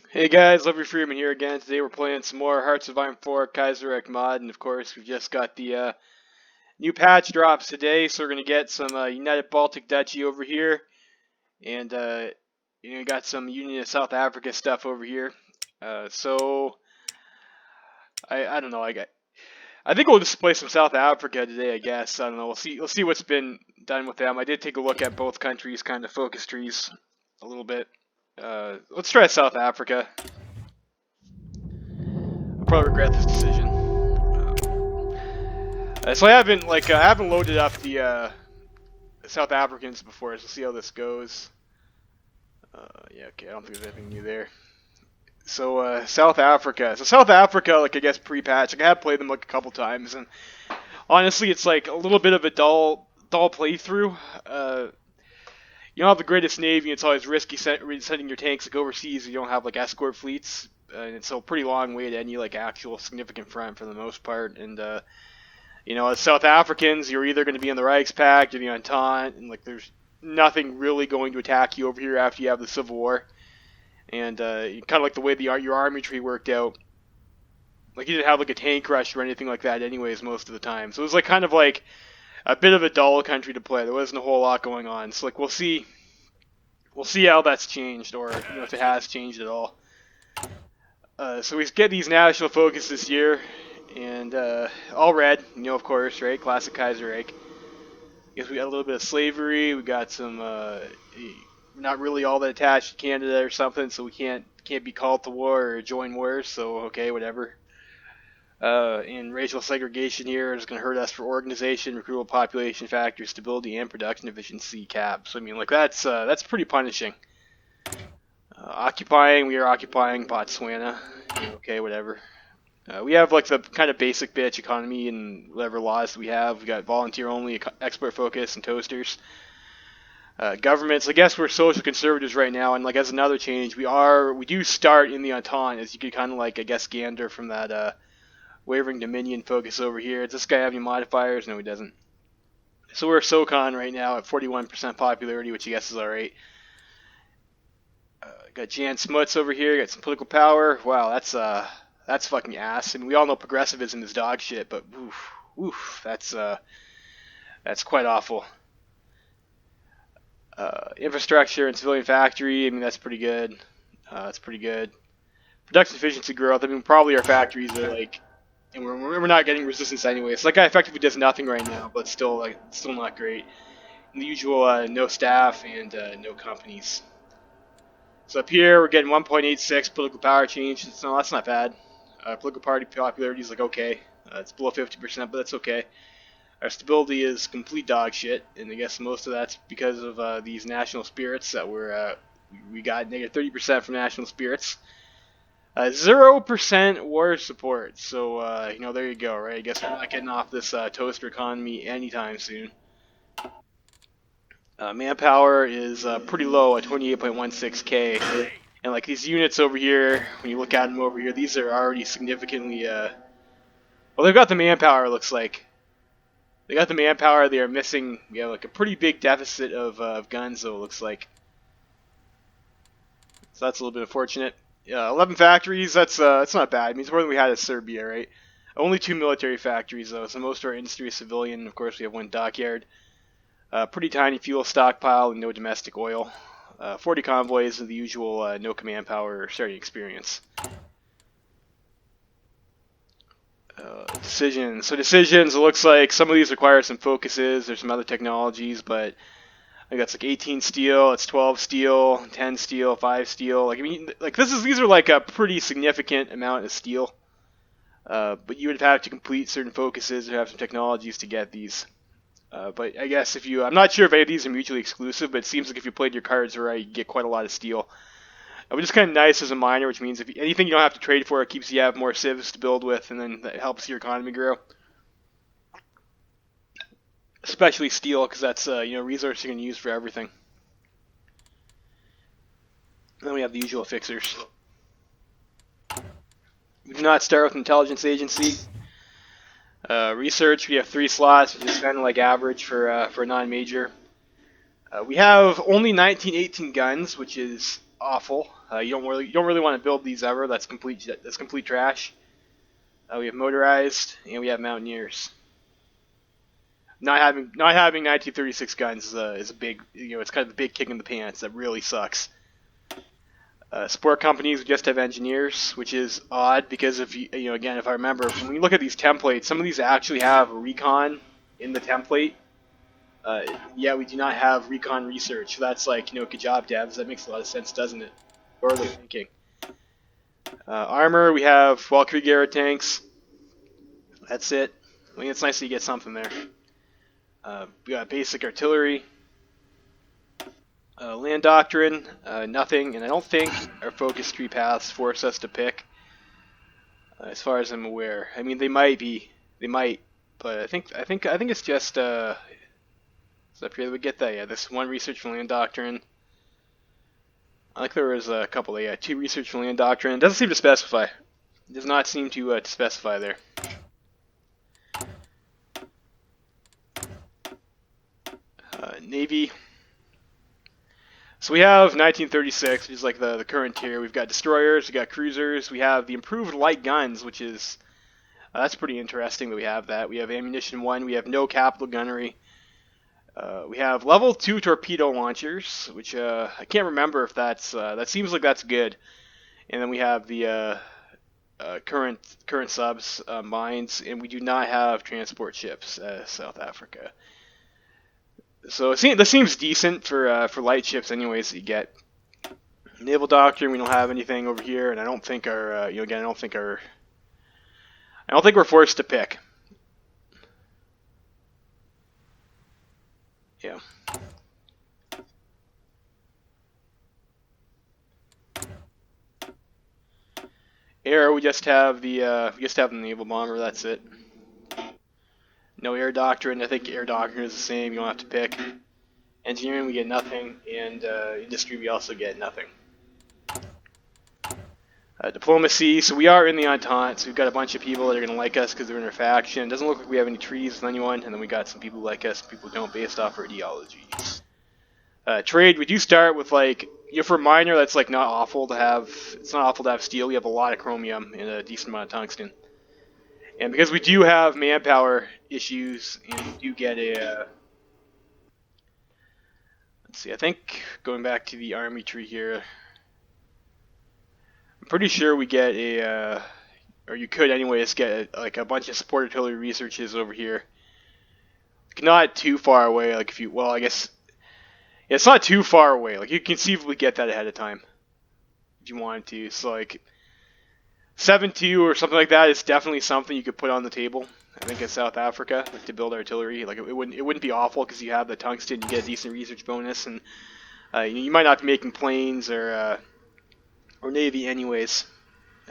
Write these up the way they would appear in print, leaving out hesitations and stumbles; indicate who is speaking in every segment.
Speaker 1: Hey guys, Lovely Freeman here again. Today we're playing some more Hearts of Iron 4 Kaiserreich mod, and of course we've just got the new patch drops today, so we're going to get some United Baltic Duchy over here, and you got some Union of South Africa stuff over here. So I don't know, I think we'll just play some South Africa today, I guess. I don't know, we'll see what's been done with them. I did take a look at both countries' kind of focus trees a little bit. Let's try South Africa. I'll probably regret this decision. So I haven't loaded up the South Africans before, so we'll see how this goes. Yeah, okay, I don't think there's anything new there. So South Africa. So South Africa, like I guess pre-patch, like I have played them like a couple times, and honestly, it's like a little bit of a dull playthrough. You don't have the greatest navy. It's always risky sending your tanks like overseas. You don't have like escort fleets, and it's a pretty long way to any like actual significant front for the most part. And as South Africans, you're either going to be in the Reichspakt or the Entente, and like there's nothing really going to attack you over here after you have the Civil War. And kind of like the way your army tree worked out, like you didn't have like a tank rush or anything like that, anyways, most of the time. So it was like kind of like a bit of a dull country to play. There wasn't a whole lot going on. So like we'll see how that's changed, or if it has changed at all. So we get these national focus this year, and all red, of course, right? Classic Kaiserreich. Guess we got a little bit of slavery. We got some, not really all that attached to Canada or something, so we can't be called to war or join wars. So okay, whatever. And racial segregation here is going to hurt us for organization, recruitable population factors, stability, and production efficiency caps. So, I mean, like that's pretty punishing. We are occupying Botswana. Okay, whatever. We have like the kind of basic bitch economy and whatever laws we have. We got volunteer only, export focus, and toasters. Governments, I guess we're social conservatives right now, and like as another change, we do start in the Entente, as you could kind of like I guess gander from that wavering Dominion focus over here. Does this guy have any modifiers? No, he doesn't. So we're SOCON right now at 41% popularity, which I guess is alright. Got Jan Smuts over here. Got some political power. Wow, that's fucking ass. And we all know progressivism is dog shit, but that's quite awful. Infrastructure and civilian factory. I mean, that's pretty good. That's pretty good. Production efficiency growth. I mean, probably our factories are like, and we're not getting resistance anyway. So that guy effectively does nothing right now, but still not great. And the usual no staff and no companies. So up here we're getting 1.86 political power change. So that's not bad. Political party popularity is like okay. It's below 50%, but that's okay. Our stability is complete dog shit, and I guess most of that's because of these national spirits that we got negative 30% from national spirits. 0% war support. So there you go, right? I guess we're not getting off this toaster economy anytime soon. Manpower is pretty low at 28.16k, and like these units over here, when you look at them over here, these are already significantly. Well, they've got the manpower. It looks like they got the manpower. They are missing, like a pretty big deficit of guns. Though it looks like. So that's a little bit unfortunate. 11 factories. That's not bad. It means more than we had in Serbia, right? Only 2 military factories though, so most of our industry is civilian. Of course, we have 1 dockyard. Pretty tiny fuel stockpile and no domestic oil. 40 convoys and the usual no command power or starting experience. Decisions. So decisions, it looks like some of these require some focuses. There's some other technologies, but I think that's like 18 steel, it's 12 steel, 10 steel, 5 steel. Like I mean, like these are like a pretty significant amount of steel. But you would have to complete certain focuses or have some technologies to get these. But I guess I'm not sure if any of these are mutually exclusive, but it seems like if you played your cards right, you get quite a lot of steel. Which is kind of nice as a miner, which means if anything you don't have to trade for, it keeps you have more civs to build with, and then that helps your economy grow. Especially steel, because that's resource you can use for everything. And then we have the usual fixers. We do not start with intelligence agency. Research, we have 3 slots, which is kind of like average for a non-major. We have only 1918 guns, which is awful. You don't really want to build these ever. That's complete trash. We have motorized, and we have mountaineers. Not having 1936 guns is a big, it's kind of a big kick in the pants. That really sucks. Support companies just have engineers, which is odd because again, if I remember, when we look at these templates, some of these actually have recon in the template. Yeah, we do not have recon research. So that's like, good job, devs. That makes a lot of sense, doesn't it? Early thinking. Armor, we have Valkyrie tanks. That's it. I mean, it's nice that you get something there. We got basic artillery. Land Doctrine, nothing, and I don't think our focus tree paths force us to pick, as far as I'm aware. I mean, they might, but I think it's just it's up here that we get that. Yeah, this one research for Land Doctrine. I think there was a couple. Yeah, 2 research for Land Doctrine. It doesn't seem to specify. It does not seem to specify there. Navy. So we have 1936, which is like the current tier. We've got destroyers, we've got cruisers, we have the improved light guns, which is that's pretty interesting that we have that. We have ammunition 1, we have no capital gunnery. We have level 2 torpedo launchers, which I can't remember if that's that seems like that's good. And then we have the current subs mines, and we do not have transport ships, South Africa. So this seems decent for light ships, anyways. That you get naval doctrine. We don't have anything over here, and I don't think I don't think we're forced to pick. Yeah. Air, we just have the naval bomber. That's it. No air doctrine. I think air doctrine is the same. You don't have to pick. Engineering, we get nothing, and industry, we also get nothing. Diplomacy, so we are in the Entente, so we've got a bunch of people that are going to like us because they're in our faction. It doesn't look like we have any treaties with anyone, and then we got some people who like us, people who don't, based off our ideology. Trade, we do start with, like, for a miner, that's like not awful to have. It's not awful to have steel. We have a lot of chromium and a decent amount of tungsten. And because we do have manpower issues, and we do get a... let's see, I think, going back to the army tree here, I'm pretty sure we get a... or you could anyways get a bunch of support artillery researches over here. Not too far away, like if you... well, I guess... yeah, it's not too far away. Like, you can conceivably get that ahead of time if you wanted to. So, like, 7-2 or something like that is definitely something you could put on the table. I think in South Africa, like, to build artillery. Like, it wouldn't be awful because you have the tungsten, you get a decent research bonus, and you might not be making planes or navy anyways.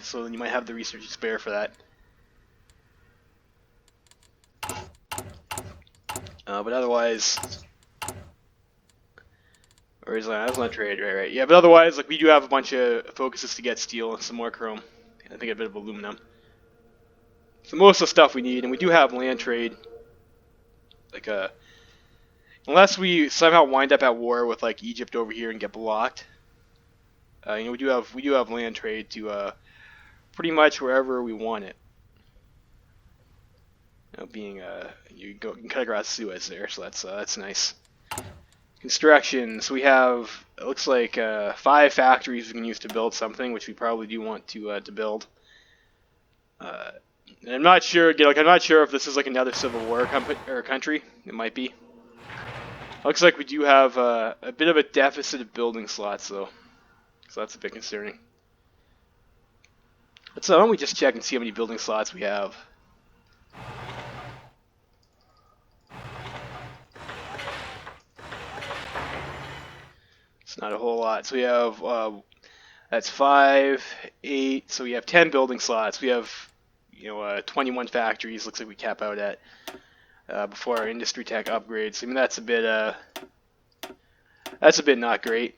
Speaker 1: So then you might have the research to spare for that. But otherwise. Or is that was not trade, right? Yeah, but otherwise, like, we do have a bunch of focuses to get steel and some more chrome. I think a bit of aluminum. So most of the stuff we need, and we do have land trade. Like, unless we somehow wind up at war with like Egypt over here and get blocked, we do have land trade to pretty much wherever we want it. Being you can cut across Suez there, so that's nice. Construction, so we have, it looks like 5 factories we can use to build something, which we probably do want to build. And I'm not sure, I'm not sure if this is like another civil war country. It might be. Looks like we do have a bit of a deficit of building slots, though, so that's a bit concerning. But so why don't we just check and see how many building slots we have. It's not a whole lot. So we have, that's 5, 8, so we have 10 building slots. We have, 21 factories, looks like we cap out at, before our industry tech upgrades. I mean, that's a bit not great.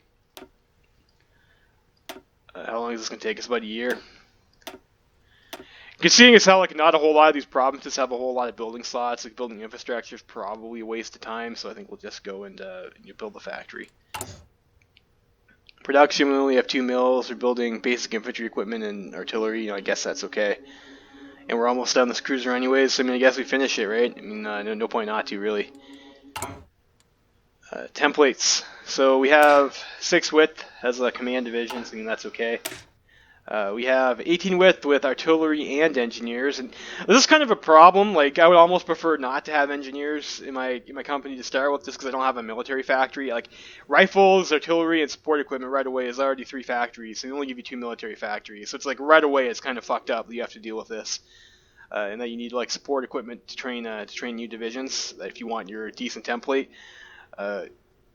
Speaker 1: How long is this going to take us? About a year. Seeing as how, like, not a whole lot of these provinces have a whole lot of building slots, like, building infrastructure is probably a waste of time, so I think we'll just go and build the factory. Production, we only have 2 mills. We're building basic infantry equipment and artillery. I guess that's okay. And we're almost done this cruiser anyways, so I guess we finish it, right? No point not to, really. Templates. So we have 6 width as a command division, so that's okay. We have 18 width with artillery and engineers, and this is kind of a problem. Like, I would almost prefer not to have engineers in my company to start with, just because I don't have a military factory. Like, rifles, artillery, and support equipment right away is already 3 factories, so they only give you 2 military factories. So it's like right away it's kind of fucked up that you have to deal with this, and that you need like support equipment to train new divisions if you want your decent template.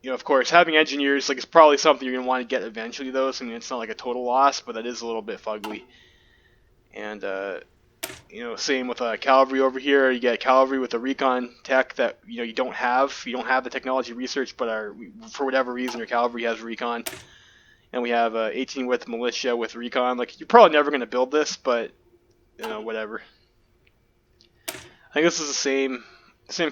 Speaker 1: Of course, having engineers is probably something you're going to want to get eventually, though. So it's not like a total loss, but that is a little bit fugly. And same with cavalry over here. You get cavalry with a recon tech that you don't have. You don't have the technology research, but for whatever reason your cavalry has recon. And we have 18 width militia with recon. You're probably never going to build this, but whatever. I think this is the same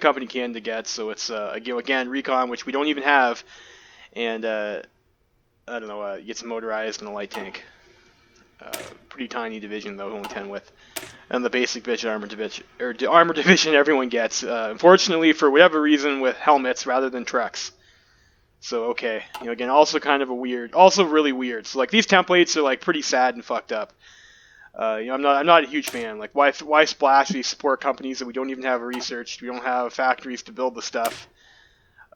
Speaker 1: company Canada gets, so it's again recon, which we don't even have, and I don't know, you get some motorized and a light tank. Pretty tiny division though, only 10 width, and the basic division armor division everyone gets. Unfortunately, for whatever reason, with helmets rather than trucks. So okay, again, also kind of really weird. So these templates are pretty sad and fucked up. I'm not a huge fan. Why splash these support companies that we don't even have researched? We don't have factories to build the stuff.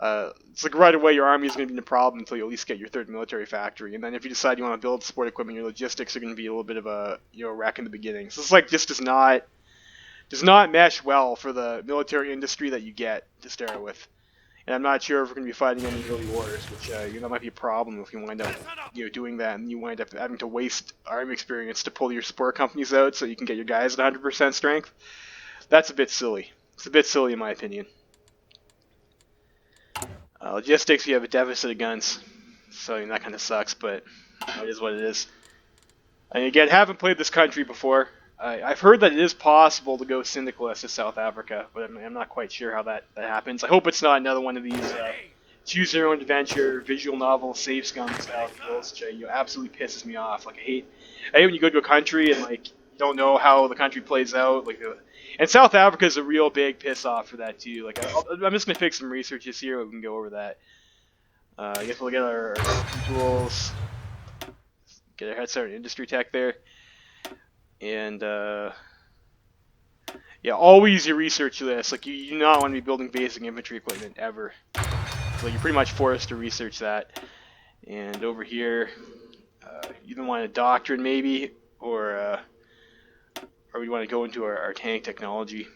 Speaker 1: It's right away your army is going to be in a problem until you at least get your 3rd military factory, and then if you decide you want to build support equipment, your logistics are going to be a little bit of a wreck in the beginning. So this just does not mesh well for the military industry that you get to start with. And I'm not sure if we're going to be fighting any early wars, which that might be a problem if you wind up doing that, and you wind up having to waste army experience to pull your support companies out so you can get your guys at 100% strength. That's a bit silly. It's a bit silly in my opinion. Logistics, we have a deficit of guns, so that kind of sucks, but it is what it is. And again, haven't played this country before. I've heard that it is possible to go syndicalist to South Africa, but I'm not quite sure how that happens. I hope it's not another one of these choose your own adventure, visual novel, save scum style deals, which absolutely pisses me off. I hate when you go to a country and you don't know how the country plays out. And South Africa is a real big piss off for that too. I'm just gonna fix some researches here. We can go over that. I guess we'll get our tools, get our head start in industry tech there. And always your research this. You do not want to be building basic infantry equipment ever. So you're pretty much forced to research that. And over here, you even want a doctrine maybe, or we want to go into our tank technology.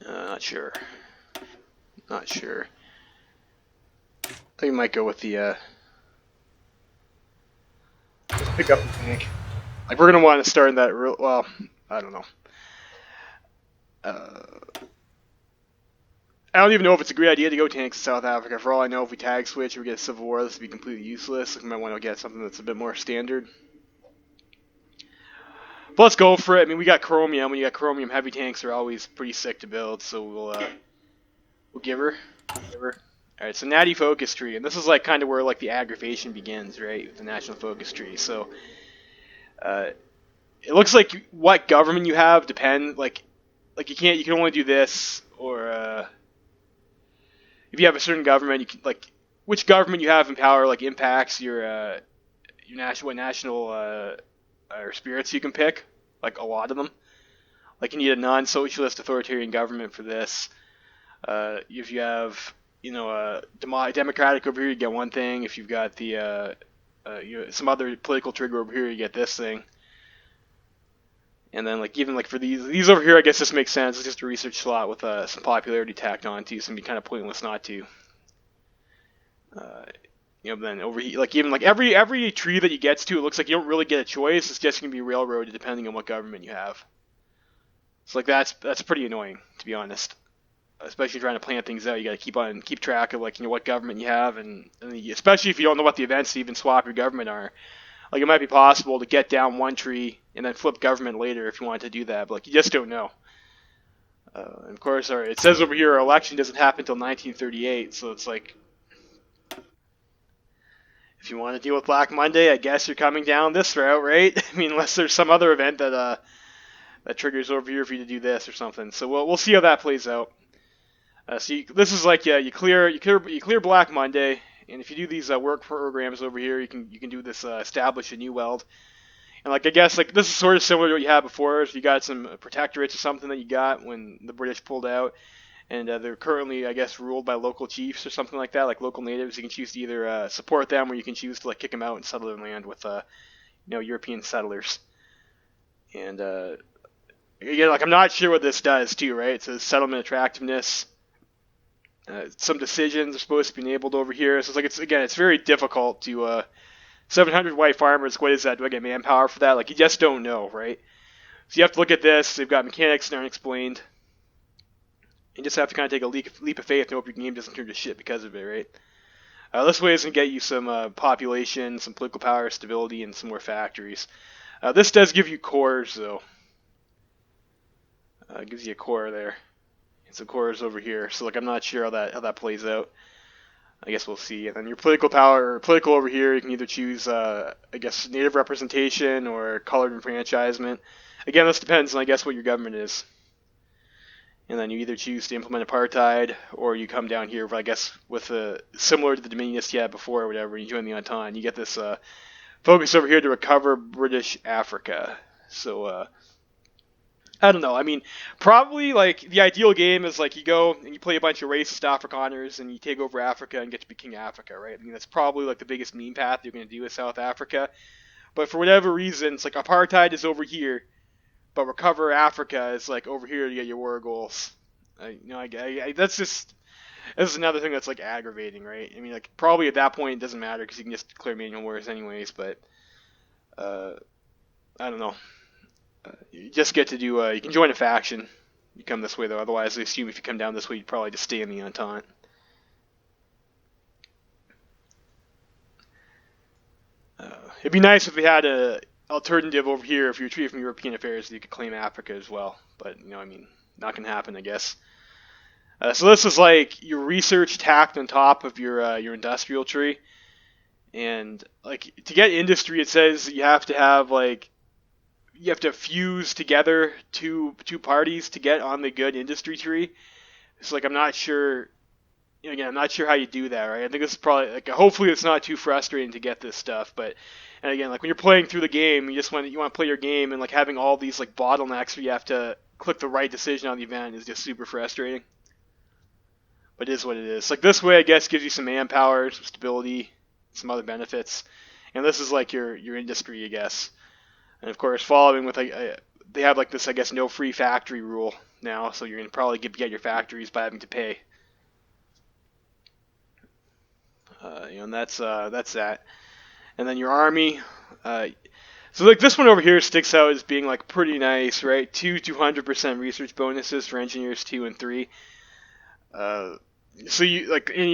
Speaker 1: Not sure. Not sure. I think we might go with the, let's pick up the tank. We're going to want to start in that well, I don't know. I don't even know if it's a great idea to go tanks in South Africa. For all I know, if we tag switch or we get a civil war, this would be completely useless. We might want to get something that's a bit more standard. But let's go for it. We got chromium. When you got chromium, heavy tanks are always pretty sick to build, so we'll give her. Alright, so Natty focus tree, and this is kind of where the aggravation begins, right? With the national focus tree. So it looks like what government you have depends. You can only do this, or if you have a certain government, you can which government you have in power impacts your national or spirits you can pick. A lot of them. You need a non-socialist authoritarian government for this. If you have democratic over here, you get one thing. If you've got the some other political trigger over here, you get this thing. And then even for these over here, I guess this makes sense. It's just a research slot with some popularity tacked onto, so it'd be kind of pointless not to. Then over here, every tree that you get to, it looks like you don't really get a choice. It's just gonna be railroaded depending on what government you have. So that's pretty annoying, to be honest. Especially trying to plan things out, you got to keep track of what government you have, and especially if you don't know what the events to even swap your government are. It might be possible to get down one tree and then flip government later if you wanted to do that, but you just don't know. And of course, it says over here our election doesn't happen until 1938, so it's like, if you want to deal with Black Monday, I guess you're coming down this route, right? I mean, unless there's some other event that triggers over here for you to do this or something. So we'll see how that plays out. This is like, yeah, you clear Black Monday, and if you do these work programs over here, you can do this establish a new weld. And like, I guess like this is sort of similar to what you had before. If you got some protectorates or something that you got when the British pulled out, and they're currently, I guess, ruled by local chiefs or something like that, like local natives. You can choose to either support them, or you can choose to like kick them out and settle their land with European settlers. And again, like, I'm not sure what this does too, right? It says settlement attractiveness. Some decisions are supposed to be enabled over here. So it's very difficult to 700 white farmers. What is that? Do I get manpower for that? Like, you just don't know, right? So you have to look at this. They've got mechanics that aren't explained. You just have to kind of take a leap of faith and hope your game doesn't turn to shit because of it, right? This way is going to get you some population, some political power, stability, and some more factories. This does give you cores, though. It gives you a core there. And some cores over here. So, like, I'm not sure how that plays out. I guess we'll see. And then your political power, or political over here, you can either choose, I guess, native representation or colored enfranchisement. Again, this depends on, I guess, what your government is. And then you either choose to implement apartheid, or you come down here, I guess, with similar to the Dominionists you had before or whatever, and you join the Entente. You get this focus over here to recover British Africa. So, I don't know. I mean, probably, like, the ideal game is, like, you go and you play a bunch of racist Afrikaners and you take over Africa and get to be King of Africa, right? I mean, that's probably, like, the biggest meme path you're going to do with South Africa. But for whatever reason, it's like apartheid is over here, but recover Africa is like over here to get your war goals. This is another thing that's like aggravating, right? I mean, like, probably at that point it doesn't matter because you can just declare manual wars anyways. But I don't know. You just get to do. You can join a faction. You come this way though. Otherwise, I assume if you come down this way, you'd probably just stay in the Entente. It'd be nice if we had a alternative over here. If you're treated from European affairs, you could claim Africa as well. But I mean, not gonna happen, I guess. So this is like your research tacked on top of your industrial tree, and like to get industry, it says you have to have fuse together two parties to get on the good industry tree. So like I'm not sure. Again, I'm not sure how you do that, right? I think this is probably like hopefully it's not too frustrating to get this stuff, but. And again, like when you're playing through the game, you want to play your game, and like having all these like bottlenecks where you have to click the right decision on the event is just super frustrating. But it is what it is. Like this way, I guess, gives you some manpower, some stability, some other benefits, and this is like your industry, I guess. And of course, following with they have like this, I guess, no free factory rule now, so you're gonna probably get your factories by having to pay. And that's that. And then your army. So like this one over here sticks out as being like pretty nice, right? 200% research bonuses for engineers 2 and 3. So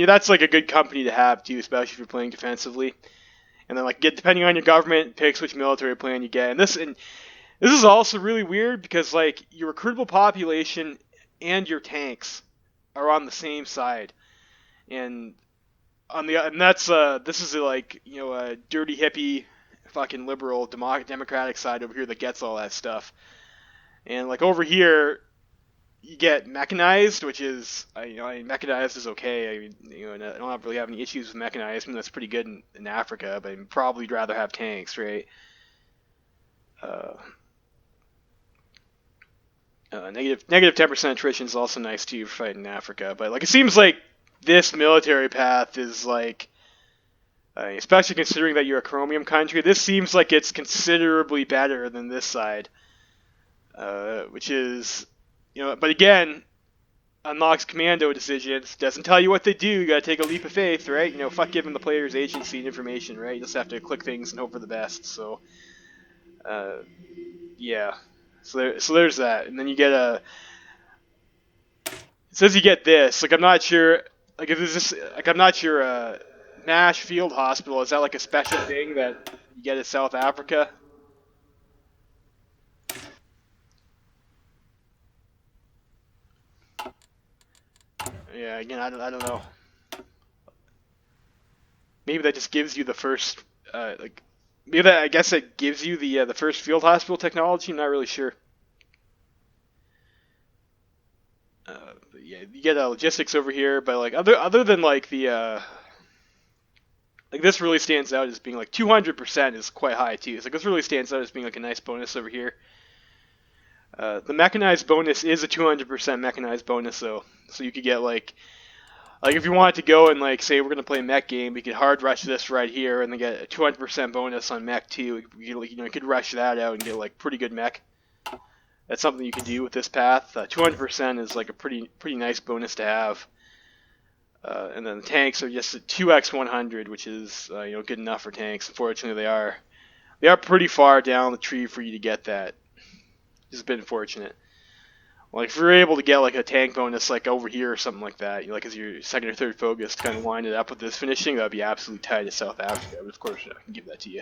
Speaker 1: that's like a good company to have too, especially if you're playing defensively. And then like depending on your government, picks which military plan you get. And this is also really weird because like your recruitable population and your tanks are on the same side, and this is like a dirty hippie, fucking liberal democratic side over here that gets all that stuff, and like over here you get mechanized, which is mechanized is okay. I mean, I don't really have any issues with mechanized. I mean, that's pretty good in Africa, but I'd probably rather have tanks, right? Negative 10% attrition is also nice too for fighting in Africa, but like it seems like this military path is like, especially considering that you're a chromium country, this seems like it's considerably better than this side, which is, but again, unlocks commando decisions, doesn't tell you what they do, you gotta take a leap of faith, right? Fuck giving the players agency and information, right? You just have to click things and hope for the best, so, yeah. So there's that, and then you get it says you get this, like I'm not sure, like if this, like I'm not sure, Nash Field Hospital, is that like a special thing that you get in South Africa? Yeah, again, I don't know. Maybe that just gives you the first, maybe that, I guess it gives you the first field hospital technology. I'm not really sure. But yeah, you get logistics over here, but like other than like the like this really stands out as being like 200% is quite high too. It's like this really stands out as being like a nice bonus over here. The mechanized bonus is a 200% mechanized bonus though, so you could get like if you wanted to go and like say we're gonna play a mech game, we could hard rush this right here and then get a 200% bonus on mech too. You could rush that out and get like pretty good mech. That's something you can do with this path. 200% is like a pretty nice bonus to have. And then the tanks are just a 2x100, which is good enough for tanks. Unfortunately, they are pretty far down the tree for you to get that. It's been fortunate. Like if you're able to get like a tank bonus like over here or something like that, like as your second or third focus, to kind of line it up with this finishing, that would be absolutely tight to South Africa. But of course, I can give that to you.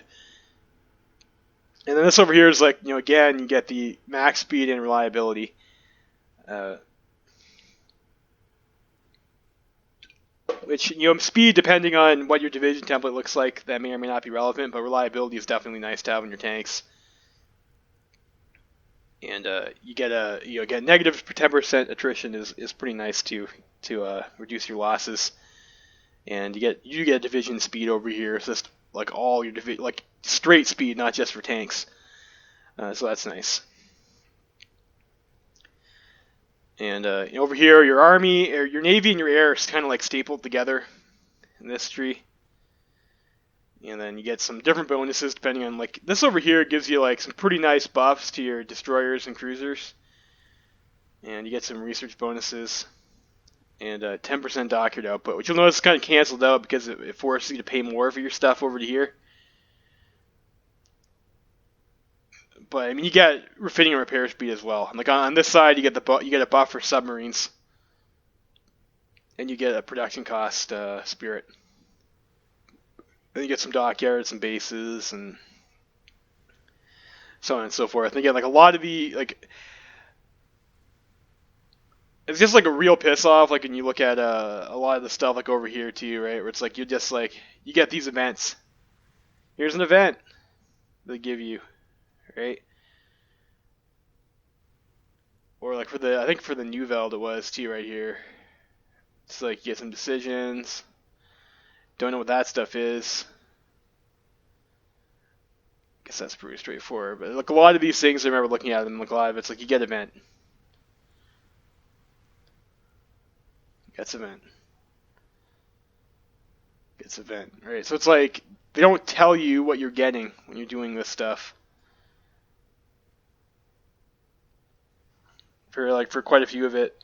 Speaker 1: And then this over here is like, again, you get the max speed and reliability. Which, speed, depending on what your division template looks like, that may or may not be relevant, but reliability is definitely nice to have in your tanks. And you get negative 10% attrition is pretty nice to reduce your losses. And you get division speed over here. It's just like all your like straight speed, not just for tanks. So that's nice. And over here, your army, or your navy, and your air is kind of like stapled together in this tree. And then you get some different bonuses depending on like this over here gives you like some pretty nice buffs to your destroyers and cruisers. And you get some research bonuses and 10% dockyard output, which you'll notice is kind of canceled out because it forces you to pay more for your stuff over to here. But I mean, you get refitting and repair speed as well. And like on this side, you get a buff for submarines, and you get a production cost spirit. Then you get some dockyards and bases and so on and so forth. And again, like a lot of it's just like a real piss off. Like when you look at a lot of the stuff like over here too, right? Where it's like you get these events. Here's an event they give you. Right? Or like I think for the New Veld it was too right here. It's like you get some decisions. Don't know what that stuff is. Guess that's pretty straightforward. But like a lot of these things, I remember looking at them. Like a lot of it's like you get event. Gets event. Gets event. Right. So it's like they don't tell you what you're getting when you're doing this stuff. For quite a few of it,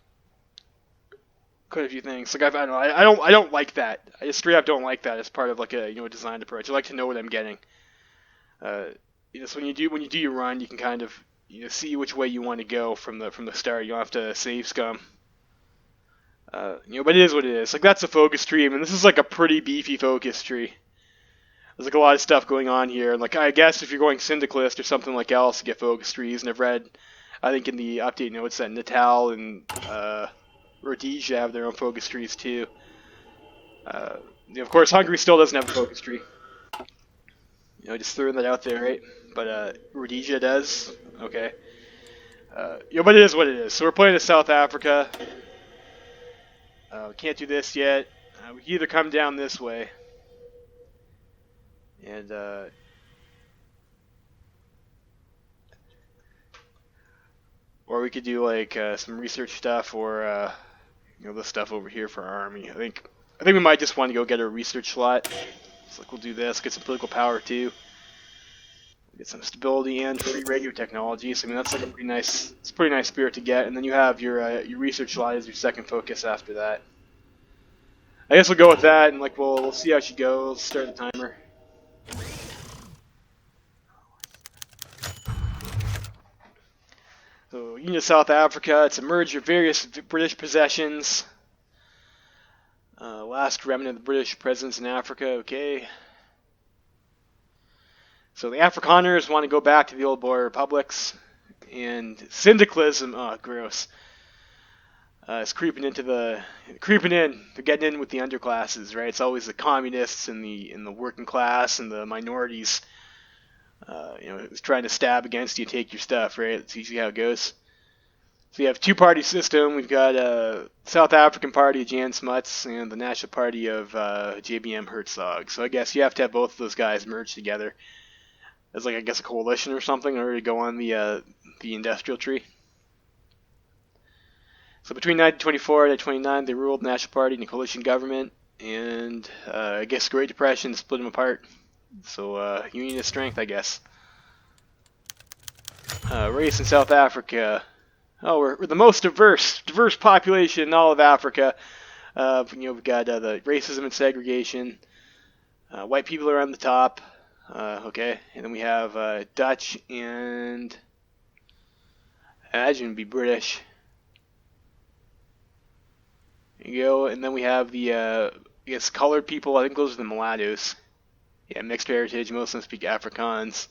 Speaker 1: quite a few things. Like I don't like that. I just straight up don't like that as part of like a designed approach. I like to know what I'm getting. So when you do your run, you can kind of see which way you want to go from the start. You don't have to save scum. But it is what it is. Like that's a focus tree. I mean, this is like a pretty beefy focus tree. There's like a lot of stuff going on here. And like I guess if you're going Syndicalist or something like else to get focus trees, and I've read, I think in the update notes that Natal and Rhodesia have their own focus trees too. Of course, Hungary still doesn't have a focus tree. Just throwing that out there, right? But Rhodesia does. Okay. But it is what it is. So we're playing to South Africa. We can't do this yet. We can either come down this way. And or we could do like some research stuff, or this stuff over here for our army. I think we might just want to go get a research slot. So like we'll do this, get some political power too, get some stability and free radio technology. So I mean that's like a pretty nice spirit to get. And then you have your research slot as your second focus after that. I guess we'll go with that, and like we'll see how she goes. Start the timer. So, Union of South Africa, it's a merge of various British possessions. Last remnant of the British presence in Africa, okay. So the Afrikaners want to go back to the old Boer republics. And syndicalism, oh, gross. is creeping in. They're getting in with the underclasses, right? It's always the communists and the working class and the minorities. It's trying to stab against you, take your stuff, right? That's usually how it goes. So you have two-party system. We've got South African party of Jan Smuts and the National Party of JBM Herzog. So I guess you have to have both of those guys merged together as, like, I guess a coalition or something in order to go on the industrial tree. So between 1924 and 1929, they ruled the National Party and the coalition government, and I guess the Great Depression split them apart. So unionist strength, I guess. Race in South Africa. Oh, we're the most diverse population in all of Africa. We've got the racism and segregation. White people are on the top. Okay, and then we have Dutch and I imagine it'd be British. There you go, and then we have the I guess colored people. I think those are the mulattoes. Yeah, mixed heritage. Most of them speak Afrikaans.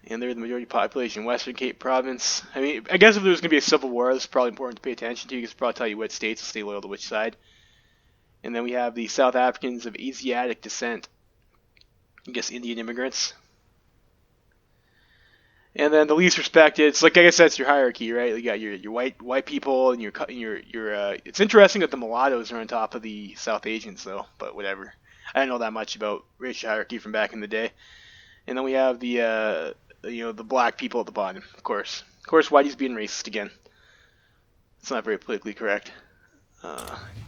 Speaker 1: And they're the majority population in Western Cape Province. I mean, I guess if there was going to be a civil war, this is probably important to pay attention to. You can probably tell you which states will stay loyal to which side. And then we have the South Africans of Asiatic descent. I guess Indian immigrants. And then the least respected. It's like, I guess that's your hierarchy, right? You got your white people and your It's interesting that the mulattoes are on top of the South Asians, though. But whatever. I don't know that much about racial hierarchy from back in the day. And then we have the black people at the bottom, of course. Of course, Whitey's being racist again. It's not very politically correct.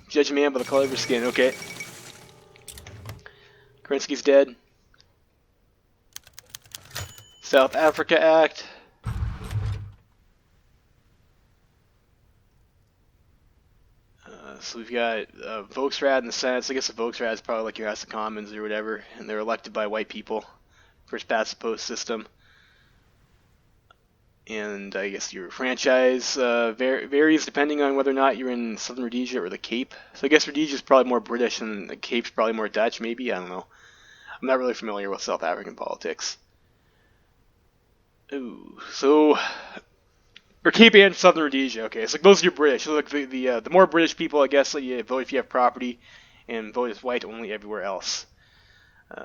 Speaker 1: Judge a man by the color of his skin, okay. Kerensky's dead. South Africa Act. So we've got Volksraad in the Senate. So I guess the Volksraad is probably like your House of Commons or whatever, and they're elected by white people. First past the post system. And I guess your franchise varies depending on whether or not you're in Southern Rhodesia or the Cape. So I guess Rhodesia is probably more British and the Cape's probably more Dutch, maybe? I don't know. I'm not really familiar with South African politics. Ooh, so... Or Cape and Southern Rhodesia, okay. So those are your British. So like the more British people, I guess, you vote if you have property, and vote as white only everywhere else.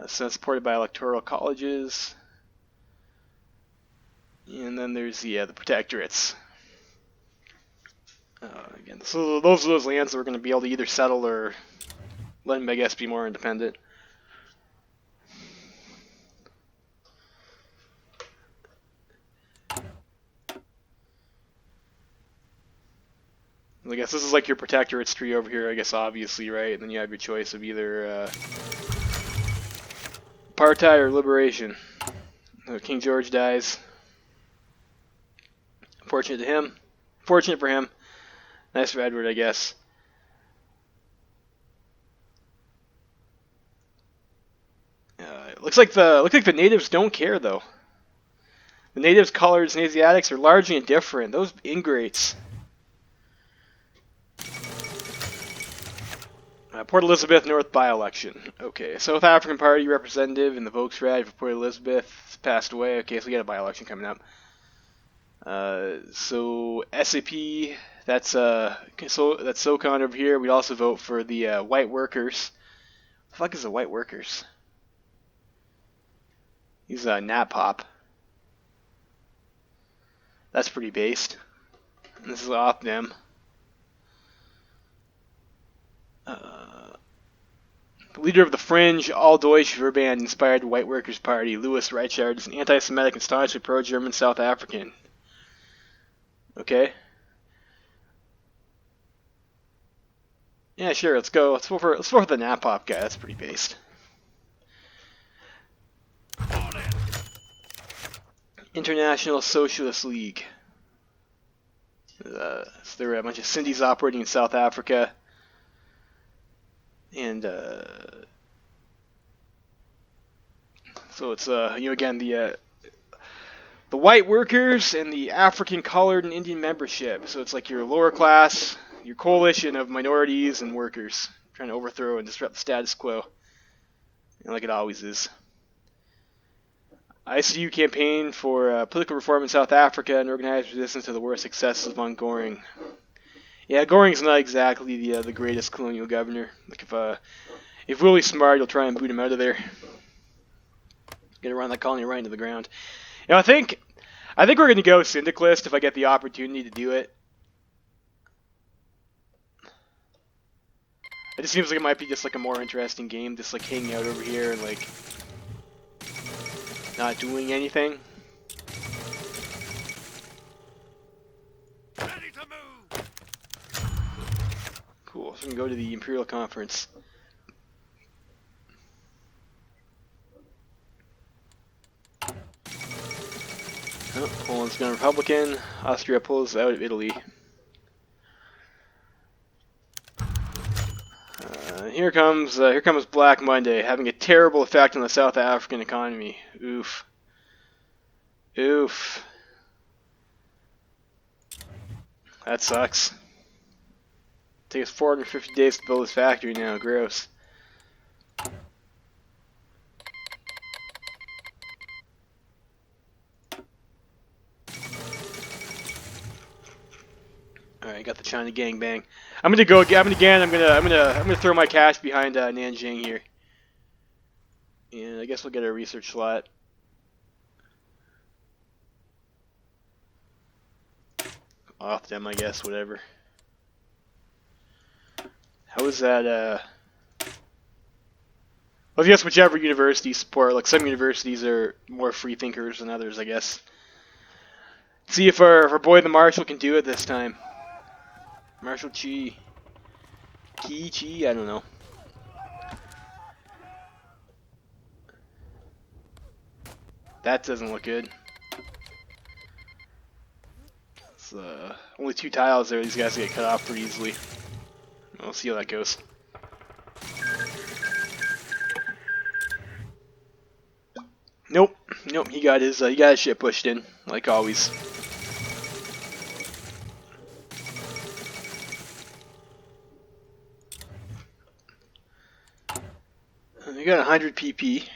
Speaker 1: So that's supported by electoral colleges. And then there's the protectorates. Again, so those are those lands that we're going to be able to either settle or let them, I guess, be more independent. I guess this is like your protectorates tree over here, I guess, obviously, right? And then you have your choice of either apartheid or liberation. King George dies. Fortunate to him. Fortunate for him. Nice for Edward, I guess. Looks like the natives don't care, though. The natives, coloreds, and Asiatics are largely indifferent. Those ingrates. Port Elizabeth North by-election. Okay, South African Party representative in the Volksraad for Port Elizabeth passed away. Okay, so we got a by-election coming up. So SAP, that's SOCON over here. We'd also vote for the white workers. What the fuck is the white workers? He's Nat Pop. That's pretty based. And this is off them. The leader of the fringe All-Deutsche Verband inspired White Workers' Party, Louis Reichard, is an anti-Semitic and staunchly pro-German South African. Okay. Yeah, sure. Let's go. Let's vote for the Napop guy. That's pretty based. International Socialist League. So there were a bunch of Sindhis operating in South Africa. And so it's again the white workers and the African colored and Indian membership. So it's like your lower class, your coalition of minorities and workers trying to overthrow and disrupt the status quo, like it always is. ICU campaign for political reform in South Africa and organized resistance to the worst excesses of Goring. Yeah, Goring's not exactly the greatest colonial governor. Like if Willie's smart, he'll try and boot him out of there. Gonna run that colony right into the ground. You know, I think we're gonna go Syndicalist if I get the opportunity to do it. It just seems like it might be just like a more interesting game, just like hanging out over here and like not doing anything.
Speaker 2: Ready to move.
Speaker 1: Cool. So we can go to the Imperial Conference. Oh, Poland's gone Republican. Austria pulls out of Italy. Here comes Black Monday, having a terrible effect on the South African economy. Oof. Oof. That sucks. Takes 450 days to build this factory now. Gross. Alright, got the China gangbang. I'm gonna go again. I'm gonna throw my cash behind Nanjing here, and I guess we'll get a research slot. Off them, I guess. Whatever. How is that? Well, I guess whichever university support. Like some universities are more free thinkers than others, I guess. See if our boy the Marshal can do it this time. Marshal Chi. Chi? I don't know. That doesn't look good. It's, only 2 tiles there. These guys get cut off pretty easily. We'll see how that goes. Nope. He got his shit pushed in, like always. We got 100 PP.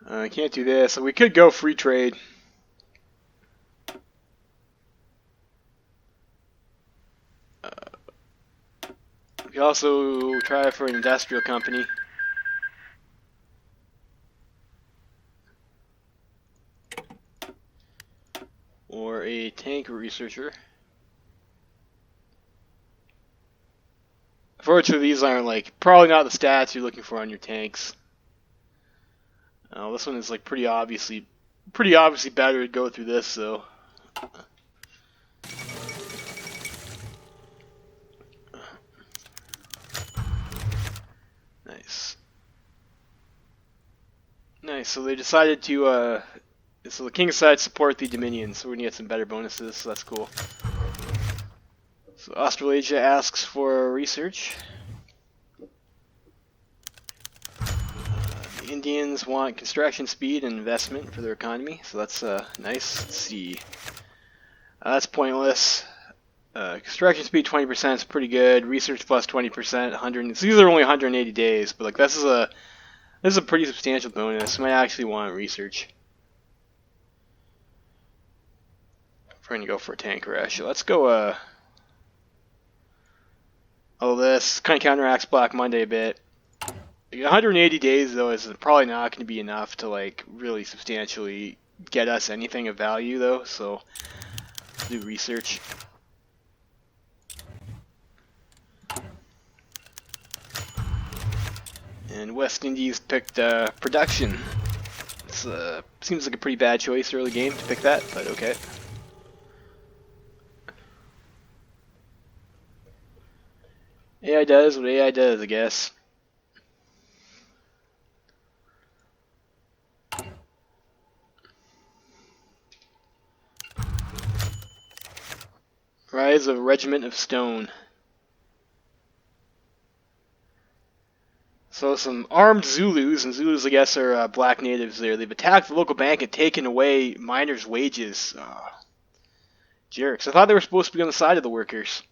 Speaker 1: I can't do this. So we could go free trade. We could also try for an industrial company. Or a tank researcher. Unfortunately, these aren't probably not the stats you're looking for on your tanks. This one is pretty obviously better to go through this though. Nice. So they decided to so the king decided to support the Dominions, so we're gonna get some better bonuses. So that's cool. So Australasia asks for research. The Indians want construction speed and investment for their economy, so that's nice. Let's see. That's pointless. Construction speed 20% is pretty good. Research plus 20%, 100. So these are only 180 days, but this is a pretty substantial bonus. We might actually want research. We're gonna go for a tank rush. Let's go. This kind of counteracts Black Monday a bit. 180 days though is probably not going to be enough to really substantially get us anything of value though. So do research. And West Indies picked production. It's seems like a pretty bad choice early game to pick that, but okay. AI does what AI does, I guess. Rise of a Regiment of Stone. So some armed Zulus, and Zulus I guess are black natives there. They've attacked the local bank and taken away miners' wages. Jerks. I thought they were supposed to be on the side of the workers.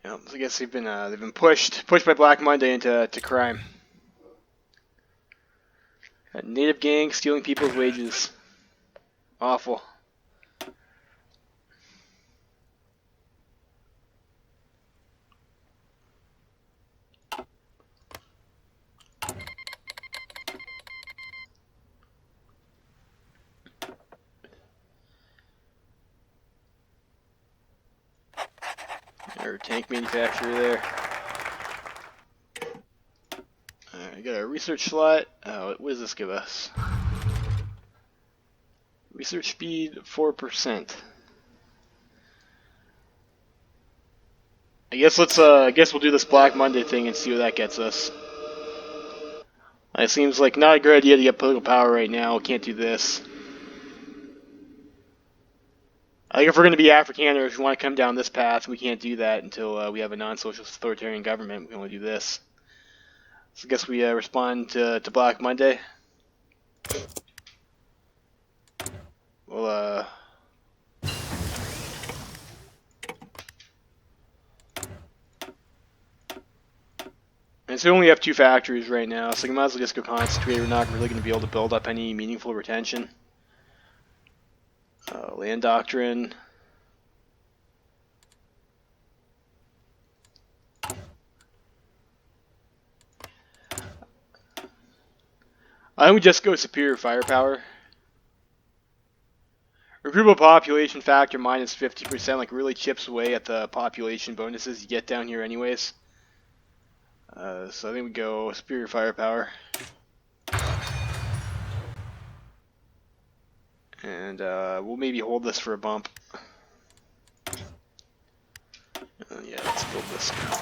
Speaker 1: Yeah, so I guess they've been pushed by Black Monday into crime. A native gang stealing people's wages. Awful. Our tank manufacturer there. Alright, we got a research slot. What does this give us? Research speed 4%. I guess we'll do this Black Monday thing and see what that gets us. It seems like not a good idea to get political power right now. We can't do this. I think if we're going to be Afrikaners, if we want to come down this path, we can't do that until we have a non-socialist authoritarian government. We can only do this. So I guess we respond to Black Monday. Well, and so we only have 2 factories right now, so we might as well just go concentrate. We're not really going to be able to build up any meaningful retention. Land Doctrine. I think we just go superior firepower. Recruitable population factor minus 50%, like really chips away at the population bonuses you get down here anyways. So I think we go superior firepower. And we'll maybe hold this for a bump. Yeah, let's build this now.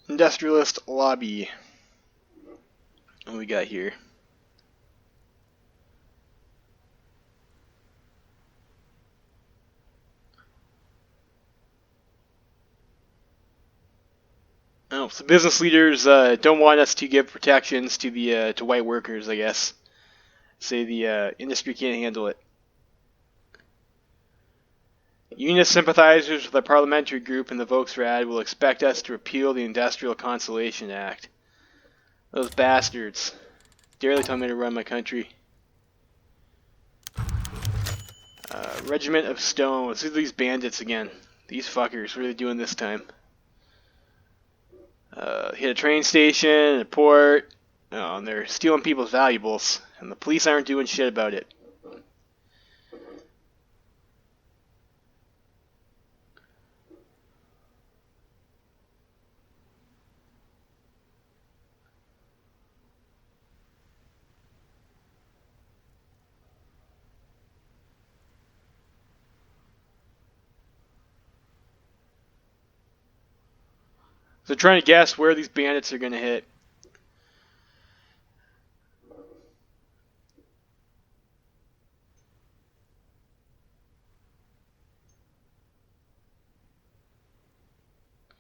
Speaker 1: Industrialist lobby. What do we got here? Oh, so business leaders don't want us to give protections to the to white workers, I guess. Say the industry can't handle it. Unionist sympathizers with our parliamentary group in the Volksrad will expect us to repeal the Industrial Consolation Act. Those bastards. Dare they tell me to run my country. Regiment of Stone. Let's see these bandits again. These fuckers. What are they doing this time? Hit a train station, a port. Oh, and they're stealing people's valuables. And the police aren't doing shit about it. So trying to guess where these bandits are going to hit.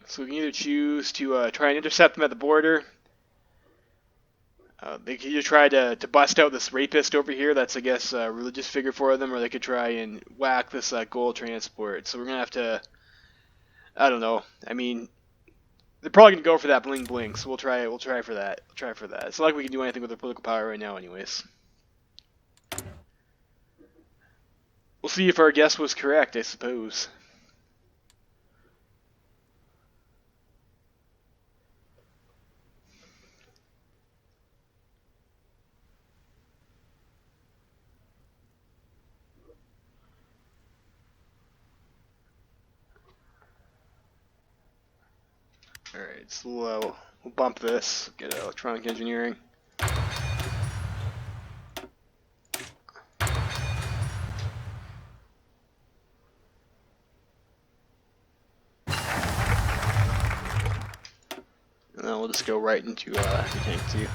Speaker 1: So we can either choose to try and intercept them at the border. They could either try to bust out this rapist over here, that's I guess a religious figure for them, or they could try and whack this gold transport. So we're going to have to, I don't know, I mean, they're probably going to go for that bling bling, so we'll try for that. It's not like we can do anything with our political power right now anyways. We'll see if our guess was correct, I suppose. Alright, so we'll bump this, get electronic engineering. And then we'll just go right into the tank too.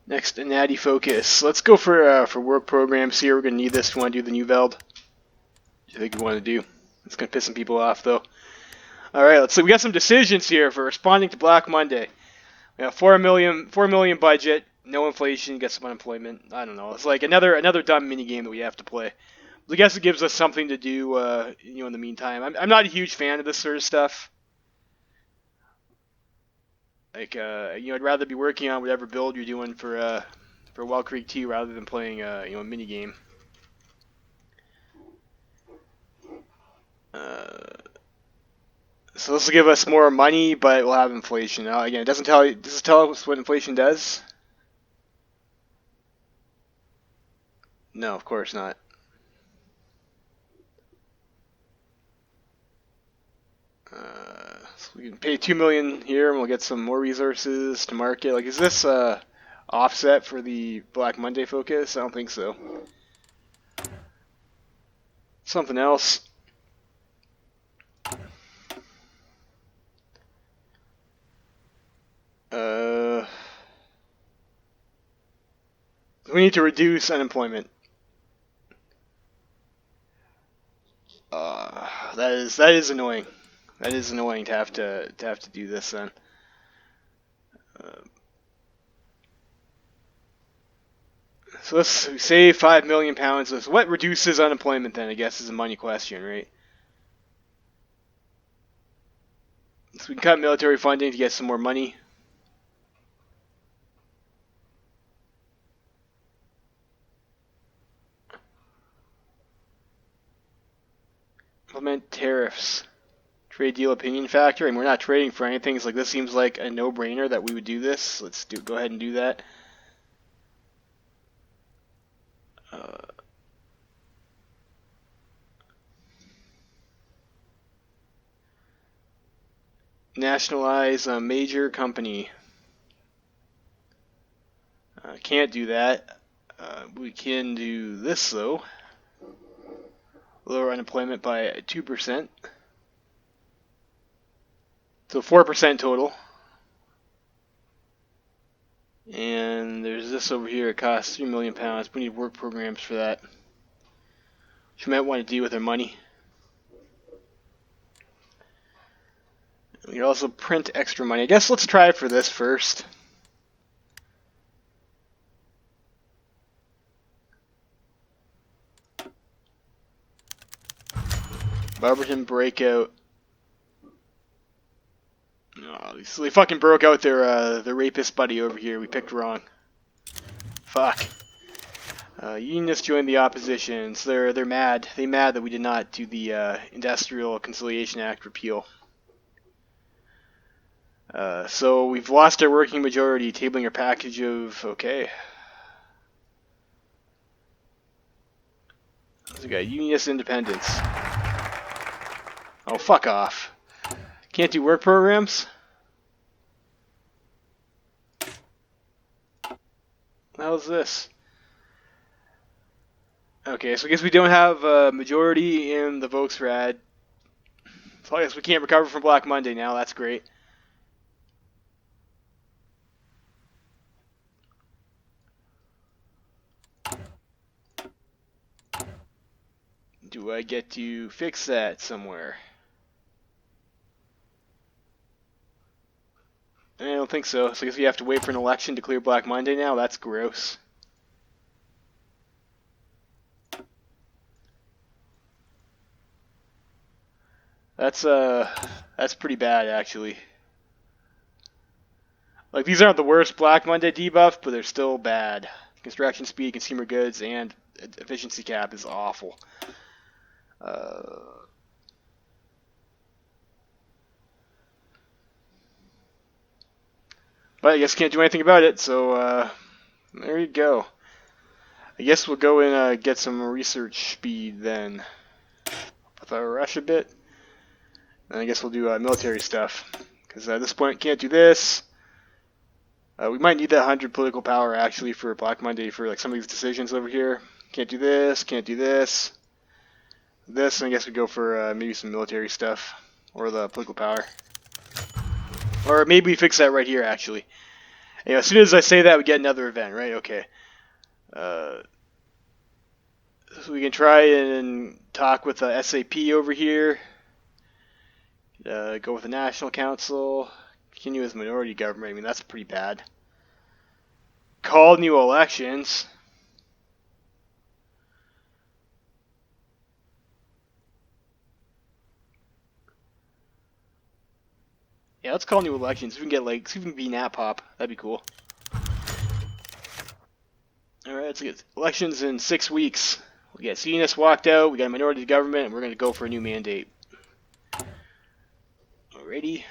Speaker 1: Next, Natty focus. Let's go for work programs here. We're going to need this if we want to do the new Veld. What do you think we want to do? It's going to piss some people off, though. Alright, let's see. We got some decisions here for responding to Black Monday. We have 4 million budget, no inflation, get some unemployment. I don't know. It's like another dumb mini game that we have to play. I guess it gives us something to do, in the meantime. I'm not a huge fan of this sort of stuff. Like, I'd rather be working on whatever build you're doing for Wild Creek 2 rather than playing, a mini game. So this will give us more money, but we'll have inflation. Now, again, does it tell us what inflation does? No, of course not. So we can pay $2 million here, and we'll get some more resources to market. Like, is this offset for the Black Monday focus? I don't think so. Something else. We need to reduce unemployment. That is annoying. That is annoying to have to do this then. So let's save £5 million. So what reduces unemployment then? I guess is a money question, right? So we can cut military funding to get some more money. Implement tariffs. Trade deal opinion factor. And we're not trading for anything. So like this seems like a no-brainer that we would do this. Let's go ahead and do that. Nationalize a major company. Can't do that. We can do this though. Lower unemployment by 2%. So 4% total. And there's this over here. It costs £3 million. We need work programs for that. Which we might want to do with our money. We can also print extra money. I guess let's try it for this first. Barberton breakout. Oh, so they fucking broke out their rapist buddy over here. We picked wrong. Fuck. Unionists joined the opposition, so they're mad. They mad that we did not do the Industrial Conciliation Act repeal. So we've lost our working majority, tabling our package of okay. So we got unionist independence. Oh, fuck off. Can't do work programs? How's this? Okay, so I guess we don't have a majority in the Volksrad. So I guess we can't recover from Black Monday now, that's great. Do I get to fix that somewhere? I don't think so. So I guess we have to wait for an election to clear Black Monday now? That's gross. That's pretty bad actually. Like these aren't the worst Black Monday debuff, but they're still bad. Construction speed, consumer goods, and efficiency cap is awful. But I guess can't do anything about it, so there you go. I guess we'll go and get some research speed then. With our rush a bit. And I guess we'll do military stuff. Because at this point, can't do this. We might need that 100 political power actually for Black Monday for like some of these decisions over here. Can't do this, can't do this. This, and I guess we go for maybe some military stuff. Or the political power. Or maybe we fix that right here actually. You know, as soon as I say that, we get another event, right? Okay. So we can try and talk with the SAP over here. Go with the National Council. Continue as minority government. I mean, that's pretty bad. Call new elections. Yeah, let's call new elections. We can get like, see if we can be Nat Pop. That'd be cool. Alright, let's get elections in 6 weeks. We got CNS walked out, we got a minority government, and we're going to go for a new mandate. Alrighty.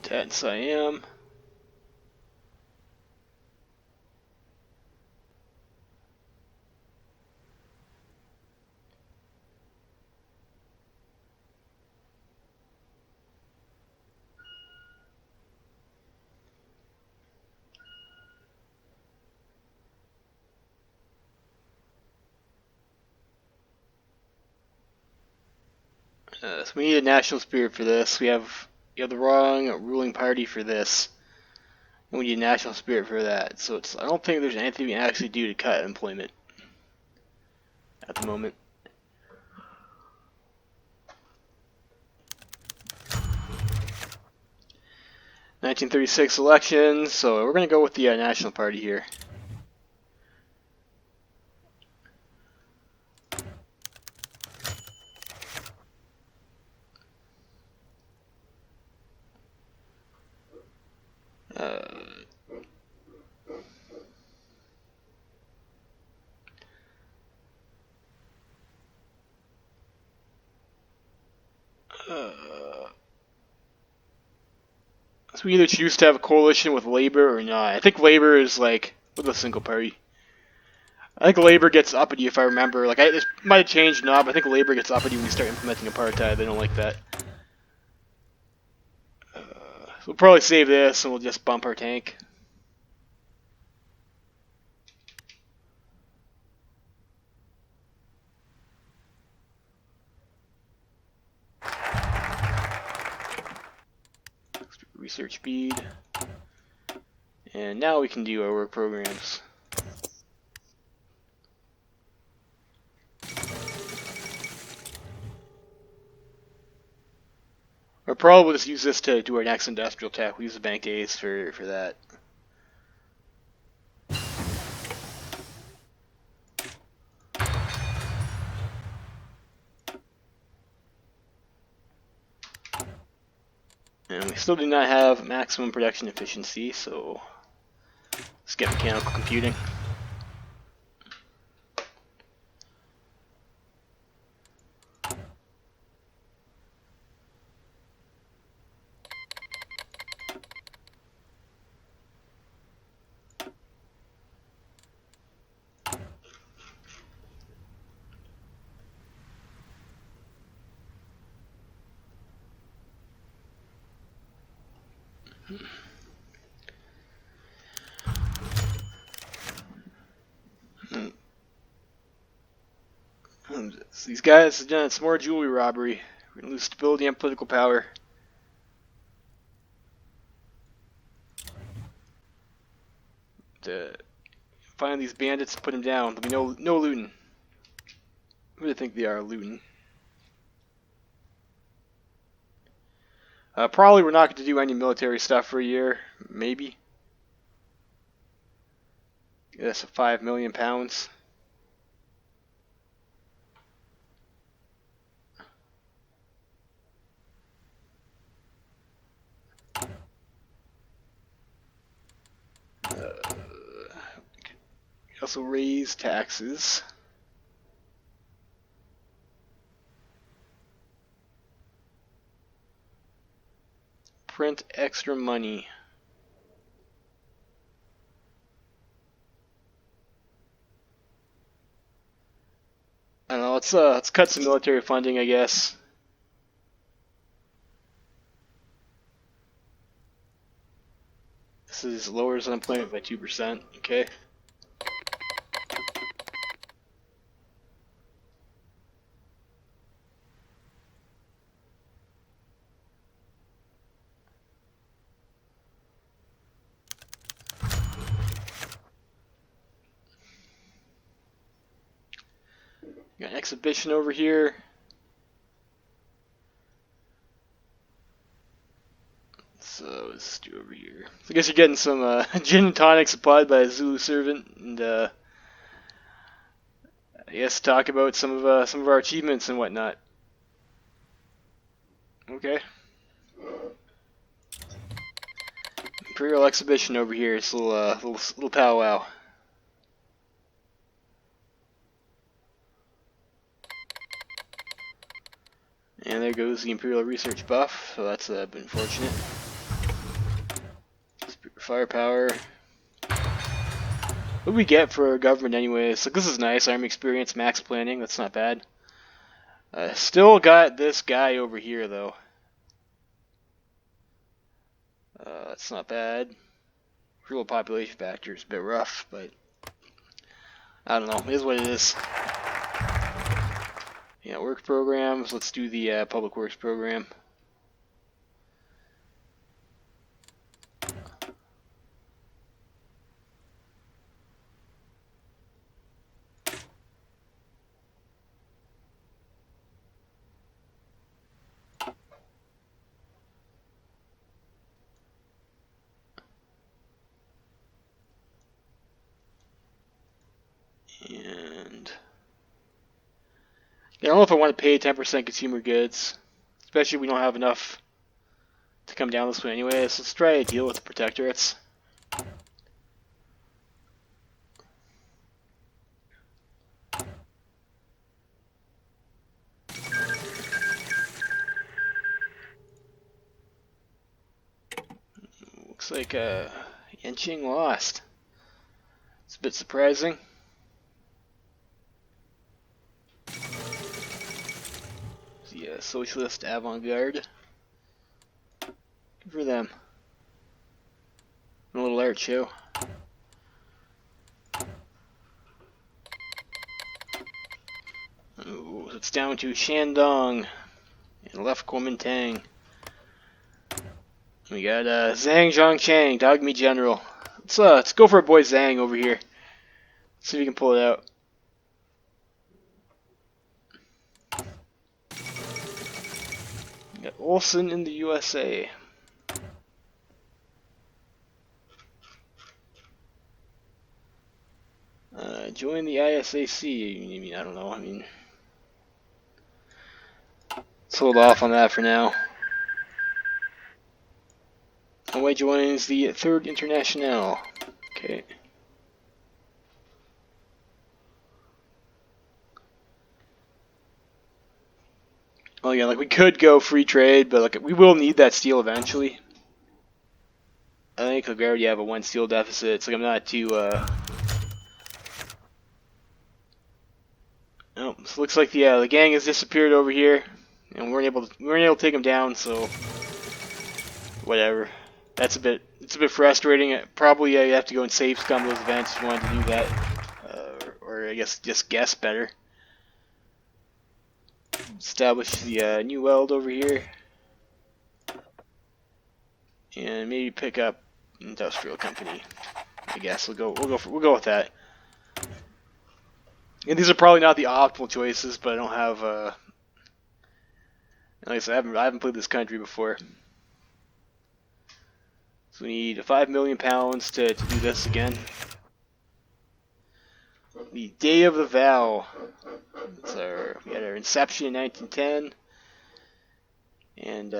Speaker 1: Tense I am. So we need a national spirit for this. We have the wrong ruling party for this. And we need a national spirit for that. So I don't think there's anything we can actually do to cut employment at the moment. (1936) elections, so we're going to go with the National Party here. So we either choose to have a coalition with Labor or not. I think Labor is like with a single party. I think Labor gets uppity if I remember. Like this might have changed now, but I think Labor gets uppity when we start implementing apartheid. They don't like that. We'll probably save this and we'll just bump our tank. Research speed. And now we can do our work programs. Or probably we'll just use this to do our next industrial tech. We use the bank A's for that. And we still do not have maximum production efficiency, so let's get mechanical computing. These guys have done some more jewelry robbery. We're going to lose stability and political power. To find these bandits and put them down. There'll be no looting. Who do you think they are looting? Probably we're not going to do any military stuff for a year. Maybe. That's £5 million. Also raise taxes. Print extra money. I don't know, let's cut some military funding, I guess. This is lowers unemployment by 2%, okay. Got an exhibition over here. So let's do over here. So I guess you're getting some gin and tonic supplied by a Zulu servant, and I guess talk about some of our achievements and whatnot. Okay. Imperial exhibition over here. It's a little powwow. And there goes the Imperial Research buff, so that's been fortunate. Firepower. What do we get for our government anyways? Like, this is nice. Army experience, max planning. That's not bad. Still got this guy over here though. That's not bad. Real population factor is a bit rough, but I don't know. It is what it is. Yeah, work programs. Let's do the public works program. And I don't know if I want to pay 10% consumer goods, especially if we don't have enough to come down this way anyway. So let's try to deal with the protectorates. Looks like Yanqing lost. It's a bit surprising. The socialist avant-garde. Good for them. A little art show. Ooh, it's down to Shandong and left Kuomintang. We got Zhang Zhongchang, Dogme General. Let's go for our boy Zhang over here. Let's see if we can pull it out. We got Olsen in the USA. Join the ISAC. I mean, I don't know. I mean, let's hold off on that for now. HOI joins the Third International. Okay. Well, yeah, like we could go free trade, but like we will need that steel eventually. I think like we already have a 1 steel deficit, so like I'm not too. Oh, so looks like the gang has disappeared over here, and we weren't able to take them down. So whatever. It's a bit frustrating. Probably you have to go and save scum those events if you wanted to do that, or I guess just guess better. Establish the new weld over here, and maybe pick up industrial company. I guess we'll go with that. And these are probably not the optimal choices, but I don't have like I said, I haven't played this country before. So we need £5 million to do this again. The Day of the Vow. We had our inception in 1910. And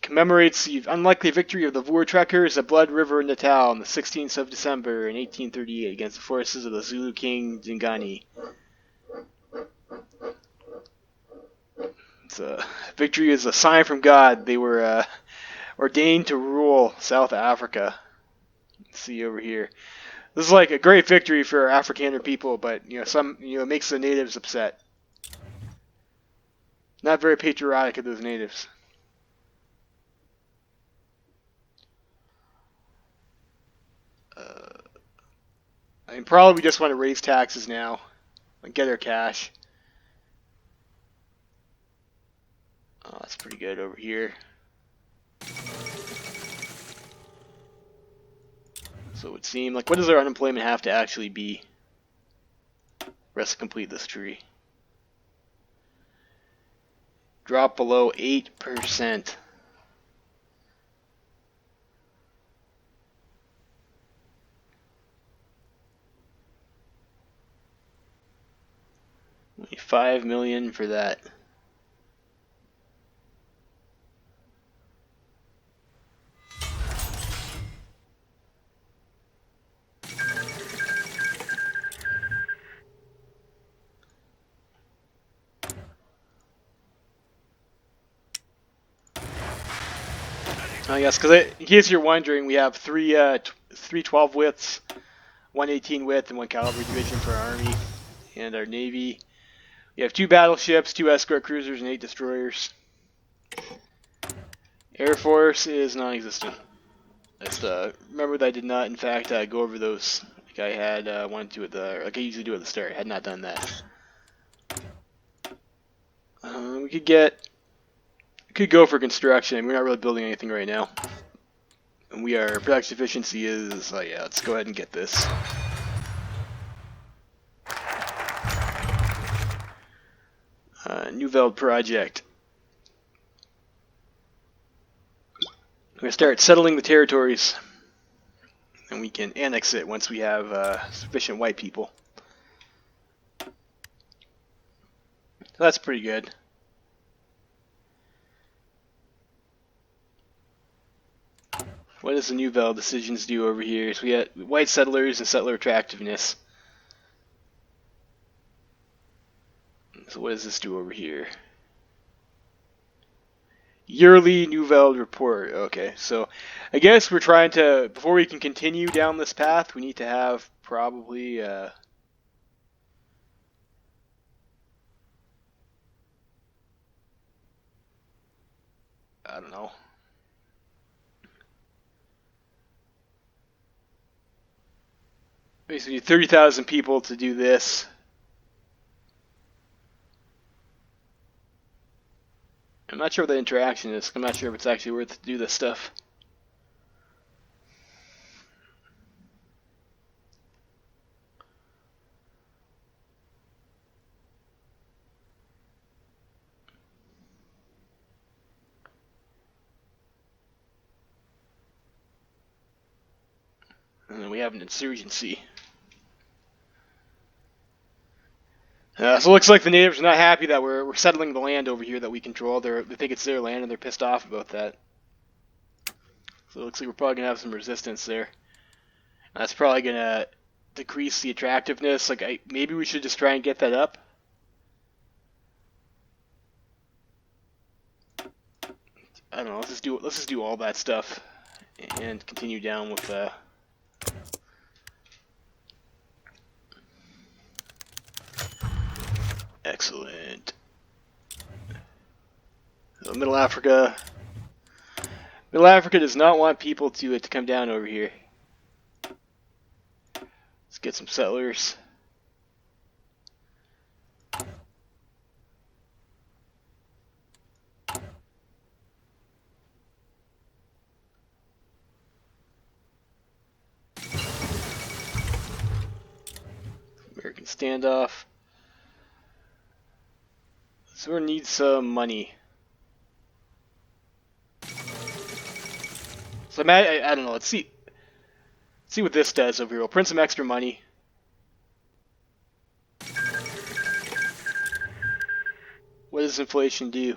Speaker 1: commemorates the unlikely victory of the Voortrekkers at Blood River, Natal on the 16th of December in 1838 against the forces of the Zulu King Dingani. Victory is a sign from God. They were ordained to rule South Africa. Let's see over here. This is like a great victory for Afrikaner people, but it makes the natives upset. Not very patriotic of those natives. I mean, probably we just want to raise taxes now and get our cash. Oh, that's pretty good over here. So it would seem like, what does our unemployment have to actually be for us to complete this tree? Drop below 8%. Only 5 million for that. Yes, because in case you're wondering, we have three 12 widths, 118 width, and one cavalry division for our army and our navy. We have 2 battleships, 2 escort cruisers, and 8 destroyers. Air Force is non-existent. Remember that I did not, in fact, go over those like I had wanted to like I usually do at the start. I had not done that. We could go for construction. We're not really building anything right now. And our production efficiency is, yeah, let's go ahead and get this. New Veld project. We're going to start settling the territories. And we can annex it once we have sufficient white people. So that's pretty good. What does the New Veld decisions do over here? So we got white settlers and settler attractiveness. So what does this do over here? Yearly New Veld report. Okay, so I guess we're trying to, before we can continue down this path, we need to have probably I don't know. Basically 30,000 people to do this. I'm not sure what the interaction is. I'm not sure if it's actually worth to do this stuff. And then we have an insurgency. So it looks like the natives are not happy that we're settling the land over here that we control. They think it's their land and they're pissed off about that. So it looks like we're probably going to have some resistance there. That's probably going to decrease the attractiveness. Like maybe we should just try and get that up. I don't know. Let's just do all that stuff and continue down with excellent. So Middle Africa does not want people to come down over here. Let's get some settlers. American standoff. So we need some money. So I don't know. Let's see what this does over here. We'll print some extra money. What does inflation do?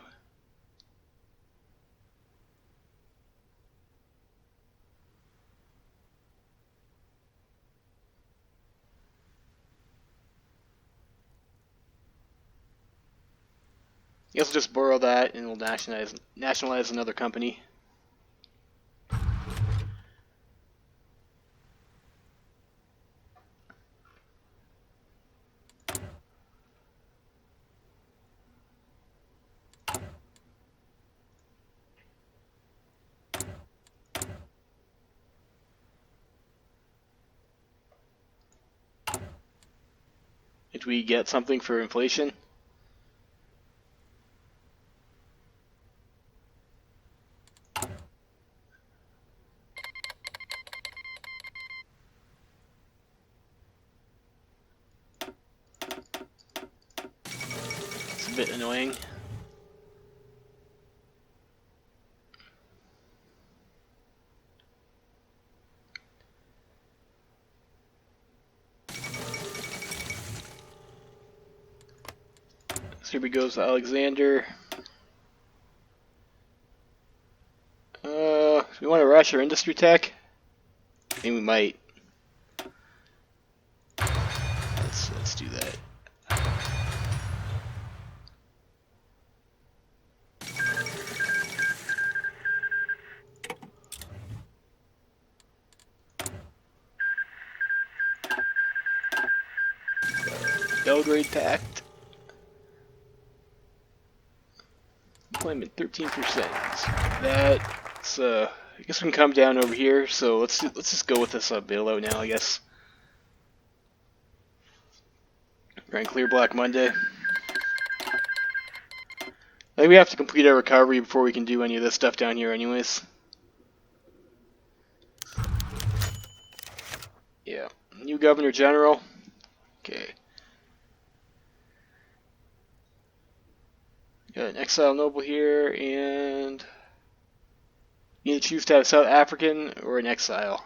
Speaker 1: I guess we'll just borrow that and we'll nationalize another company. Did we get something for inflation? It's a bit annoying. So here we go, so Alexander. We want to rush our industry tech? I think we might. Let's do that. Belgrade Pact. Employment 13%. That's I guess we can come down over here. So let's just go with this bailout now. I guess. Grand clear Black Monday. I think we have to complete our recovery before we can do any of this stuff down here, anyways. Yeah. New Governor General. Okay. Got an exile noble here, and you need to choose to have a South African or an exile.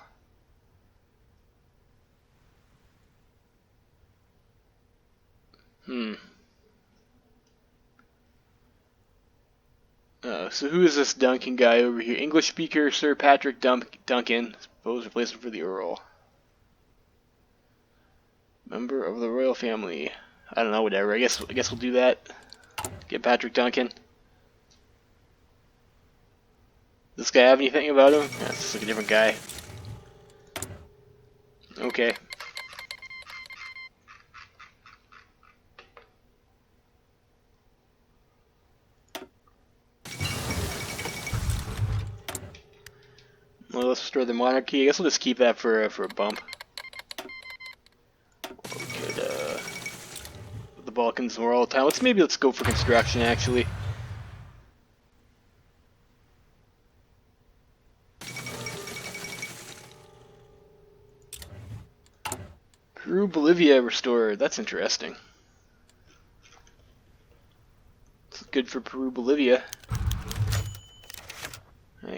Speaker 1: So who is this Duncan guy over here? English speaker Sir Patrick Duncan, proposed replacement for the Earl. Member of the royal family. I don't know, whatever. I guess we'll do that. Get Patrick Duncan. This guy have anything about him? Yeah, it's just like a different guy. Okay. Well, let's restore the monarchy. I guess we'll just keep that for a bump. We could, the Balkans more all the time. Let's go for construction, actually. Peru, Bolivia restored. That's interesting. It's good for Peru, Bolivia.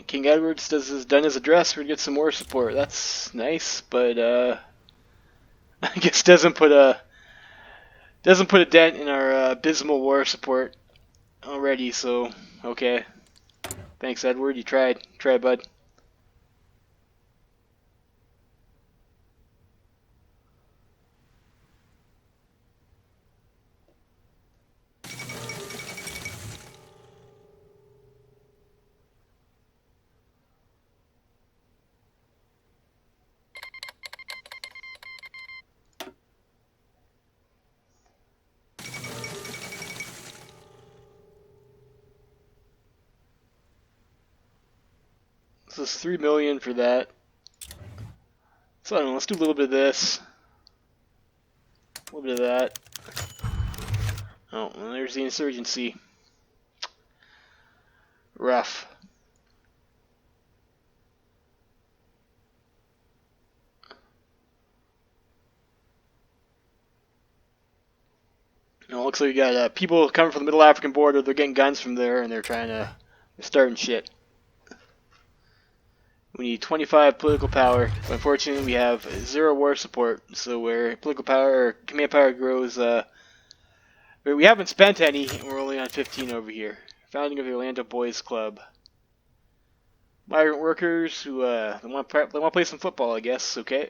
Speaker 1: King Edward done his address. We're gonna get some more support. That's nice, but I guess doesn't put a dent in our abysmal war support already. So okay, thanks Edward. You tried, bud. So it's 3 million for that. So I don't know, let's do a little bit of this. A little bit of that. Oh, well, there's the insurgency. Rough. It looks like we got people coming from the Middle African border. They're getting guns from there, and they're starting shit. We need 25 political power. But unfortunately, we have 0 war support. So where political power or command power grows, we haven't spent any, and we're only on 15 over here. Founding of the Orlando Boys Club. Migrant workers who they want to play some football, I guess. Okay.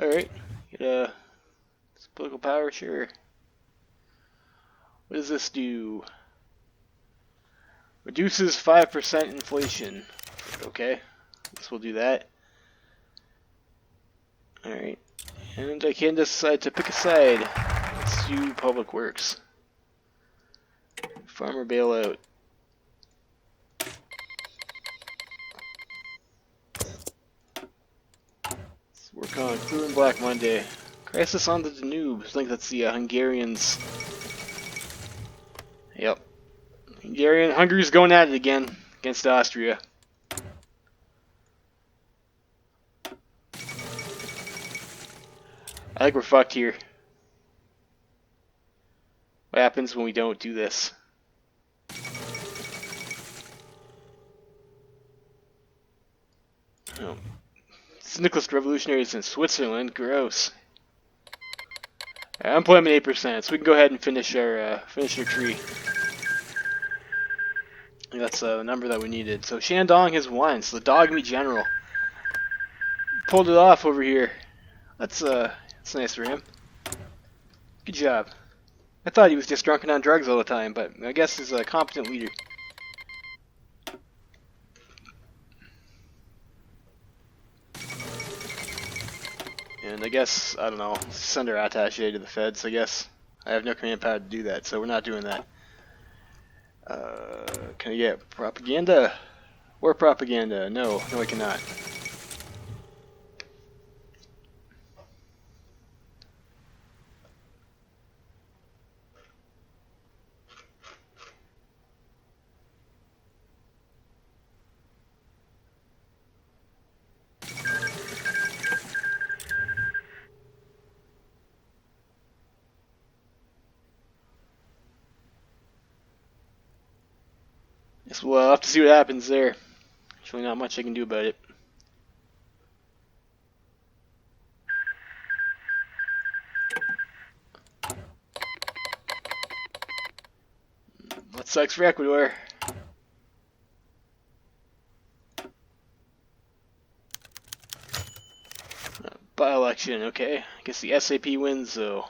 Speaker 1: All right. Get political power, sure. What does this do? Reduces 5% inflation. Okay, guess we'll do that. Alright, and I can decide to pick a side. Let's do public works. Farmer bailout. Let's work on clearing Black Monday. Crisis on the Danube. I think that's the Hungarians. Yep. Hungary's going at it again against Austria. I think we're fucked here. What happens when we don't do this? Oh. Syndicalist revolutionaries in Switzerland. Gross. Unemployment 8%, so we can go ahead and finish our tree. I think that's the number that we needed. So Shandong has won. So the dog meat general pulled it off over here. That's nice for him. Good job. I thought he was just drunk and on drugs all the time, but I guess he's a competent leader. And I guess, I don't know, send our attaché to the feds, I guess. I have no command power to do that, so we're not doing that. Can I get propaganda? War propaganda? No, I cannot. Guess we'll have to see what happens there. There's really not much I can do about it. That sucks for Ecuador. By-election, okay. I guess the SAP wins, though.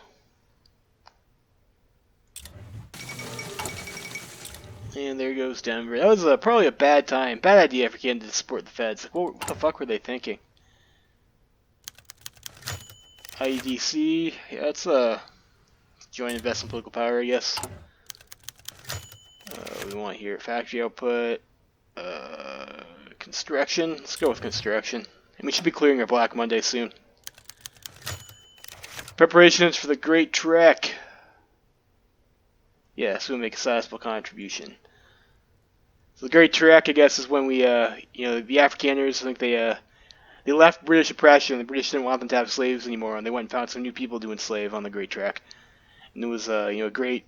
Speaker 1: And there goes Denver. That was probably a bad idea for Canada to support the feds. Like, what the fuck were they thinking? IEDC, yeah, that's a joint investment political power, I guess. We want here factory output, construction. Let's go with construction. And we should be clearing our Black Monday soon. Preparations for the Great Trek. Yes, we'll make a sizable contribution. So the Great Trek, I guess, is when we, the Afrikaners, I think they left British oppression. The British didn't want them to have slaves anymore, and they went and found some new people to enslave on the Great Trek. And it was, a great,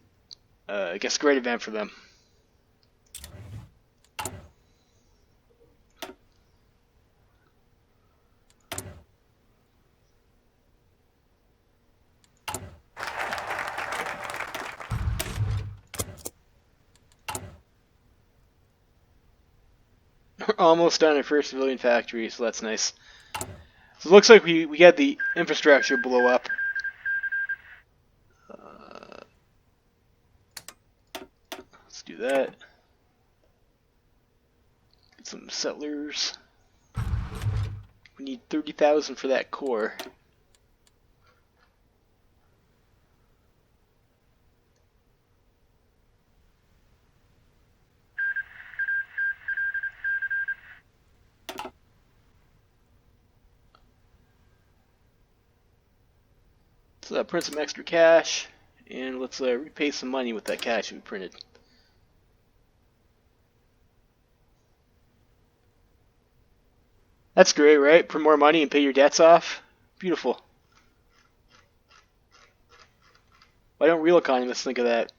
Speaker 1: great event for them. We're almost done our first civilian factory, so that's nice. So it looks like we had the infrastructure blow up. Let's do that. Get some settlers. We need 30,000 for that core. So print some extra cash, and let's repay some money with that cash we printed. That's great, right? Print more money and pay your debts off? Beautiful. Why don't real economists think of that?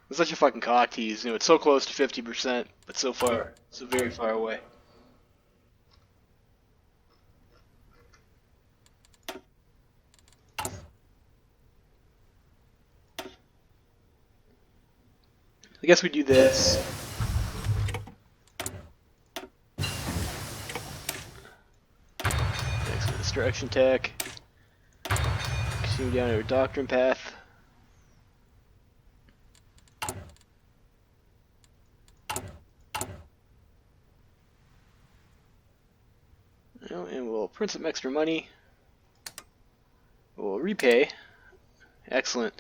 Speaker 1: It's such a fucking cock tease. It's so close to 50%, but so very far away. I guess we do this. Next, destruction tech. Continue down our doctrine path. And we'll print some extra money. We'll repay. Excellent.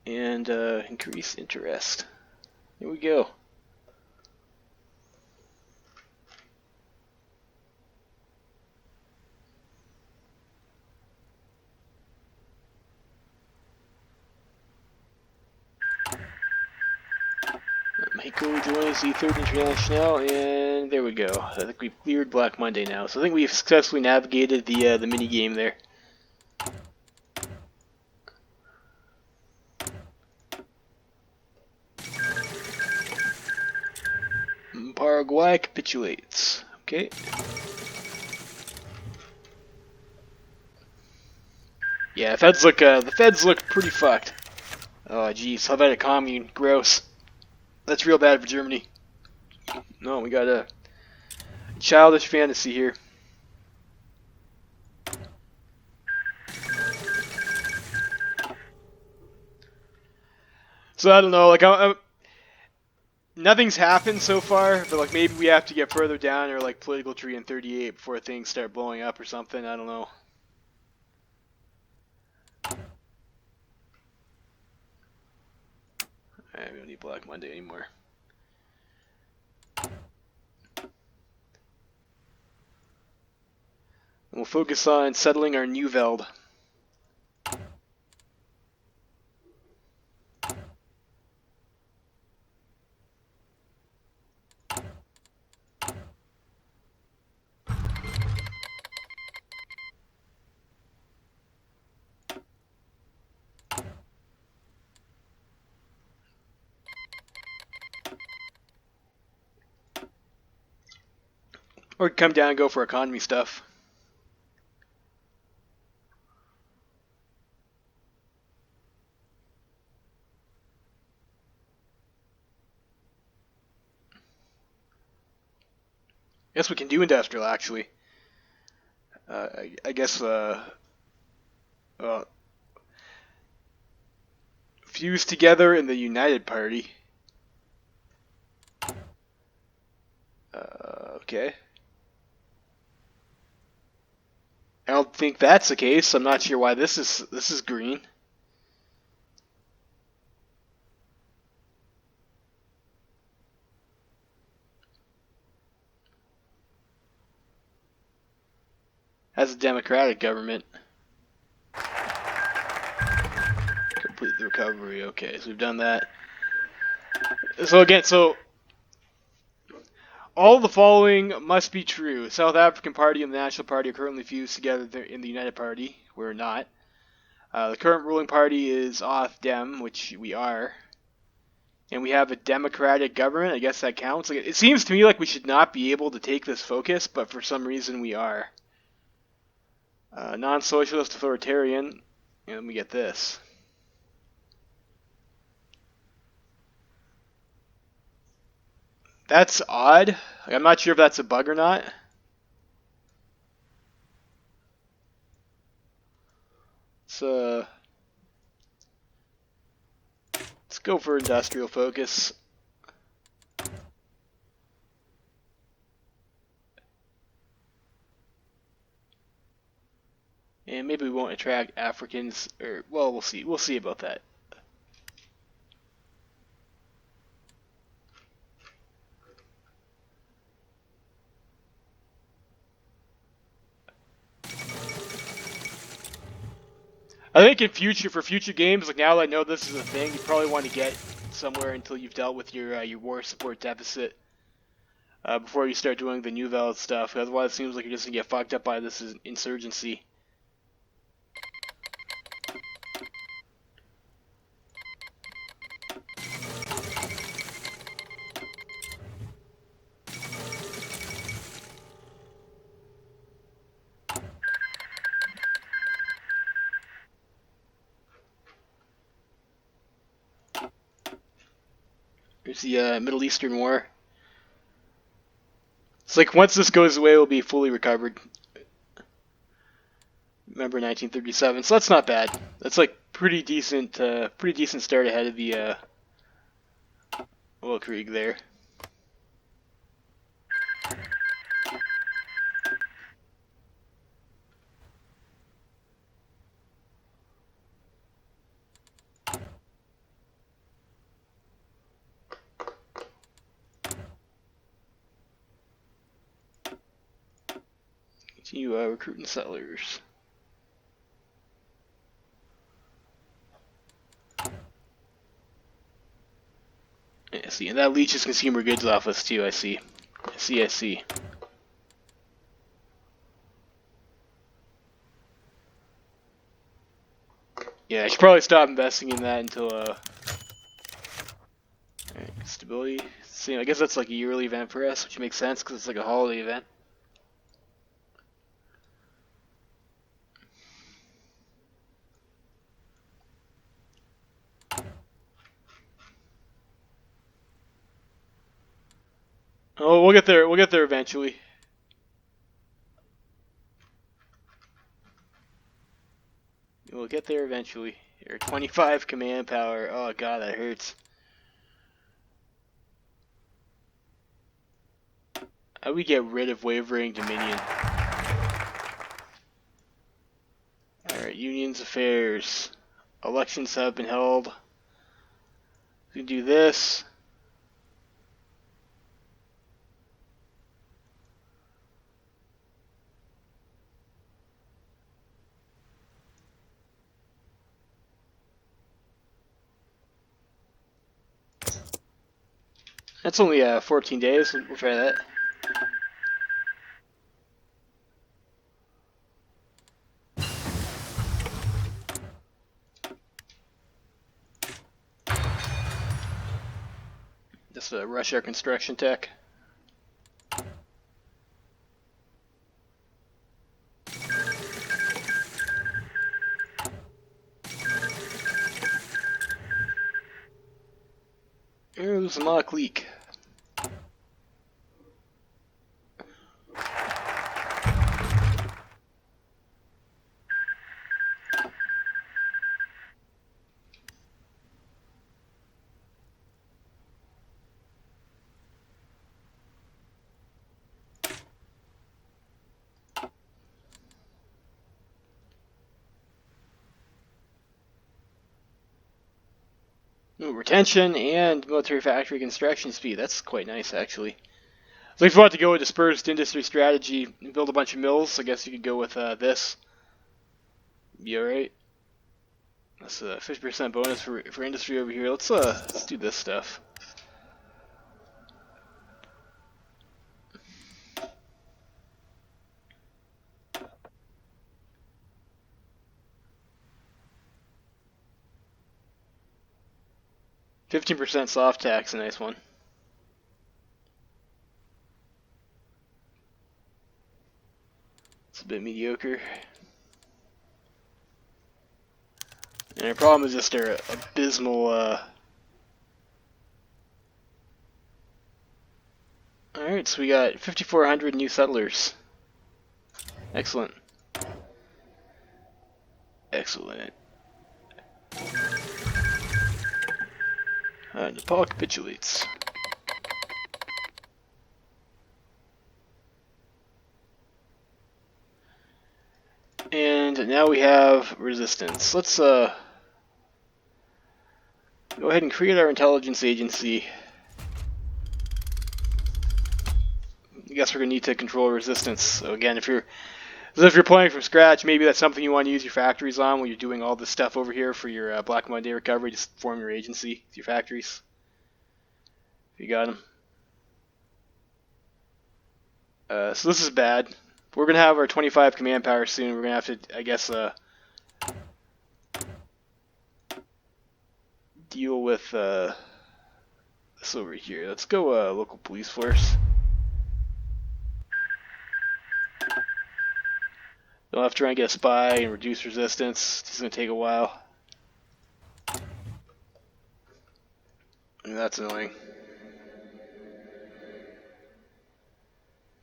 Speaker 1: And increase interest. Here we go. Mexico joins the Third International, and there we go. I think we've cleared Black Monday now, so I think we've successfully navigated the mini game there. Paraguay capitulates. Okay. Yeah, the feds look pretty fucked. Oh geez, how about a commune? Gross. That's real bad for Germany. No, we got a childish fantasy here. So I don't know, like nothing's happened so far, but like maybe we have to get further down or like political tree in 38 before things start blowing up or something. I don't know. Alright, we don't need Black Monday anymore. We'll focus on settling our new Veld. Or come down and go for economy stuff. Guess we can do industrial actually. I guess fuse together in the United Party. Okay. I don't think that's the case. I'm not sure why this is green. As a democratic government. Complete the recovery. Okay, so we've done that. So again, all the following must be true. South African Party and the National Party are currently fused together in the United Party. We're not. The current ruling party is Off Dem, which we are. And we have a democratic government. I guess that counts. Like, it seems to me like we should not be able to take this focus, but for some reason we are. Non-socialist authoritarian. And then we get this. That's odd. Like, I'm not sure if that's a bug or not. So let's go for industrial focus. And maybe we won't attract Africans, or well, we'll see. We'll see about that. I think in for future games, like now that I know this is a thing, you probably want to get somewhere until you've dealt with your war support deficit before you start doing the New Veld stuff. Otherwise, it seems like you're just gonna get fucked up by this insurgency. Here's the Middle Eastern War. It's like once this goes away, it will be fully recovered. Remember 1937, so that's not bad. That's like pretty decent start ahead of the oil Krieg there. Continue recruiting settlers. Yeah, see, and that leaches consumer goods off us too, I see. I see. Yeah, I should probably stop investing in that until, alright, stability, See, I guess that's like a yearly event for us, which makes sense because it's like a holiday event. Oh, we'll get there. We'll get there eventually. We'll get there eventually. You're 25 command power. Oh god, that hurts. How do we get rid of wavering dominion? Alright, unions affairs. Elections have been held. We do this. That's only 14 days. We'll try that. Just rush our construction tech. There's a mock leak. Ooh, retention and military factory construction speed. That's quite nice, actually. So if you want to go with dispersed industry strategy and build a bunch of mills, I guess you could go with this. Be alright. That's a 50% bonus for industry over here. Let's do this stuff. %15 soft tax, a nice one. It's a bit mediocre. And our problem is just our abysmal, Alright, so we got 5,400 new settlers. Excellent. Excellent. Nepal capitulates. And now we have resistance. Let's go ahead and create our intelligence agency. I guess we're gonna need to control resistance. So again, if you're playing from scratch, maybe that's something you want to use your factories on when you're doing all this stuff over here for your Black Monday recovery. Just form your agency with your factories. You got them. So this is bad. We're going to have our 25 command power soon. We're going to have to, I guess, deal with this over here. Let's go local police force. You'll have to try and get a spy and reduce resistance. It's going to take a while. And that's annoying.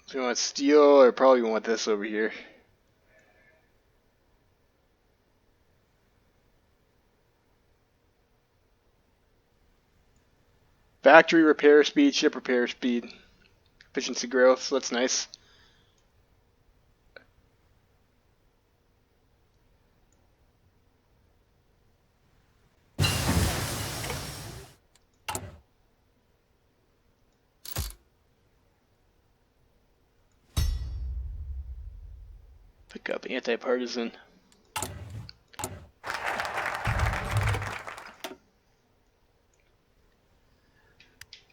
Speaker 1: So we want steel, or probably we want this over here. Factory repair speed, ship repair speed, efficiency growth, so that's nice. Pick up anti-partisan.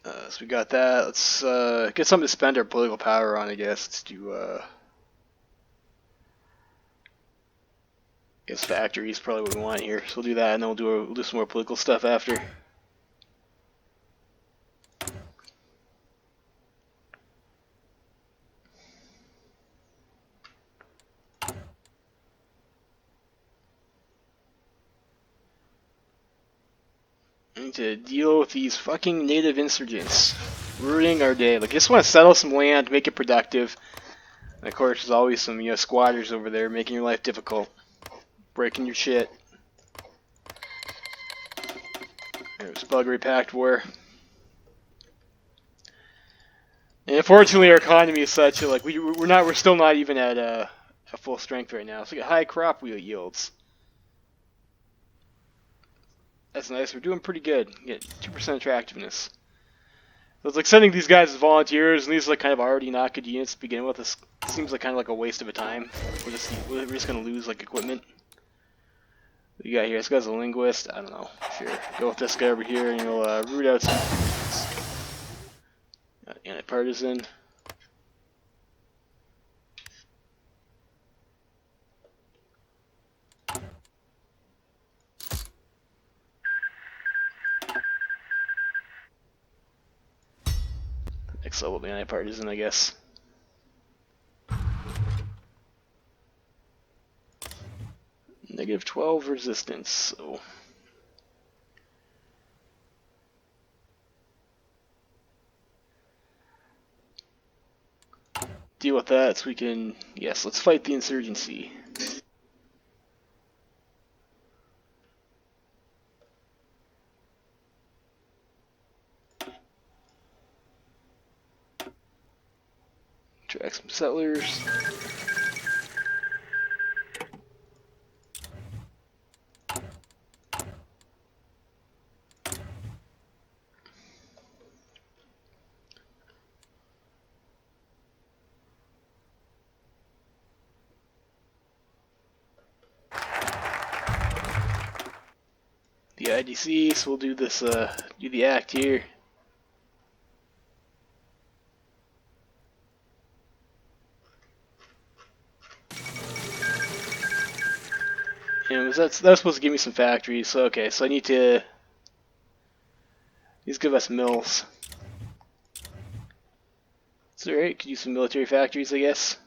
Speaker 1: So we got that. Let's get something to spend our political power on, I guess. Let's do, I guess factory is probably what we want here. So we'll do that, and then we'll do some more political stuff after. I need to deal with these fucking native insurgents ruining our day. Like, I just want to settle some land, make it productive. And of course, there's always some, squatters over there making your life difficult, breaking your shit. There's Buggery Pact War. And unfortunately, our economy is such that, like, we're still not even at full strength right now. So we get high crop yields. That's nice. We're doing pretty good. We get 2% attractiveness. So it's like sending these guys as volunteers, and these are like kind of already not good units to begin with. This seems like kind of like a waste of a time. We're just gonna lose like equipment. What you got here? This guy's a linguist. I don't know. Sure. Go with this guy over here, and you'll root out some anti-partisan. Next level will be anti-partisan, I guess. Negative 12 resistance, so... deal with that so we can... Yes, let's fight the insurgency. Track some settlers. The IDC, so we'll do this, do the act here. And that's supposed to give me some factories, so okay, so I need to... These give us mills. It's alright, could use some military factories, I guess.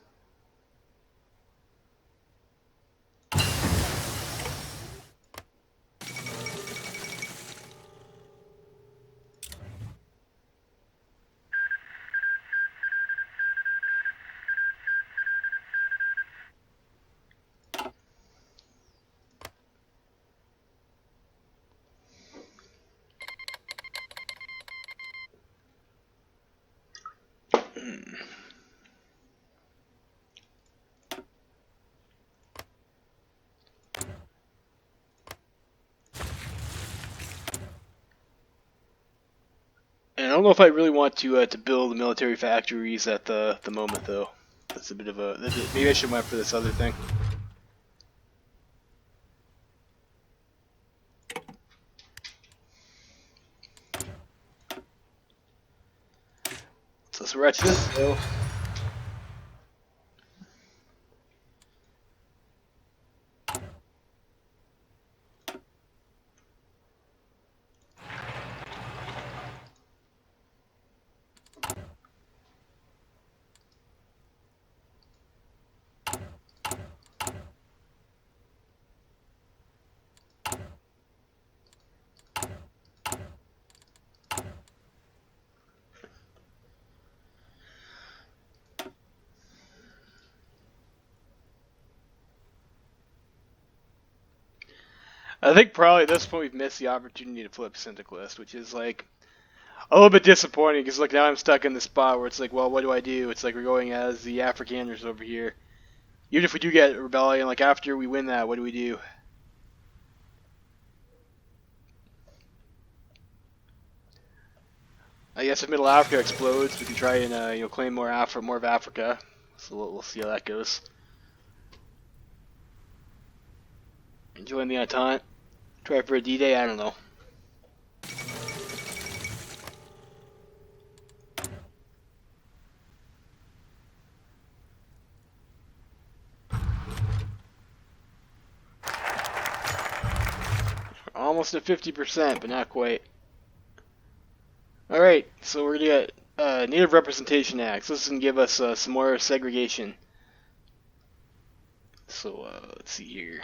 Speaker 1: And I don't know if I really want to build military factories at the moment, though. That's a bit of a... Maybe I should went for this other thing. So let's retch this, though. I think probably at this point we've missed the opportunity to flip syndicalist, which is like a little bit disappointing because like now I'm stuck in the spot where it's like, well, what do I do? It's like we're going as the Afrikaners over here. Even if we do get a rebellion, like after we win that, what do we do? I guess if Middle Africa explodes, we can try and claim more of Africa. So we'll see how that goes. Join the Entente. Try for a D-Day. I don't know. We're almost at 50%, but not quite. Alright, so we're going to get Native Representation Act. So this can give us some more segregation. So let's see here.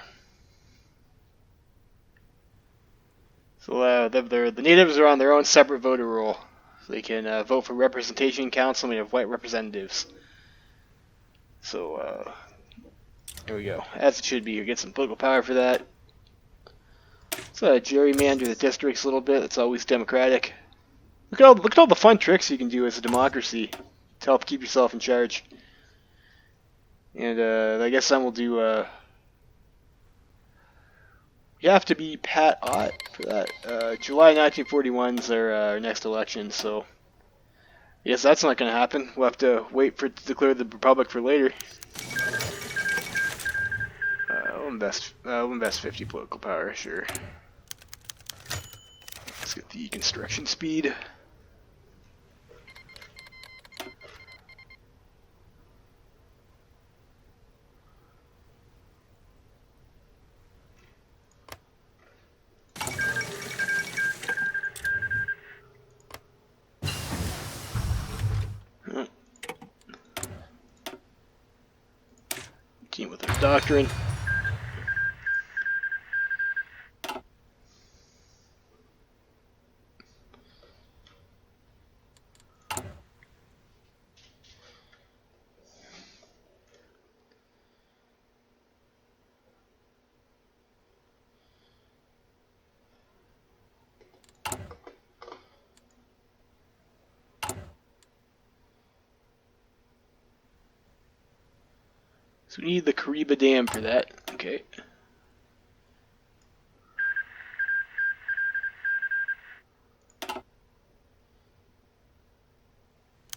Speaker 1: So So the natives are on their own separate voter roll. So they can vote for representation in council and we have white representatives. So there we go. As it should be. You get some political power for that. Let's gerrymander the districts a little bit. It's always democratic. Look at all the fun tricks you can do as a democracy to help keep yourself in charge. And I guess then we'll do. You have to be Pat Ott for that. July 1941 is our next election, so I guess that's not going to happen. We'll have to wait for it to declare the republic for later. We'll invest 50 political power, sure. Let's get the construction speed. Team with our Doctrine. So we need the Kariba Dam for that. Okay.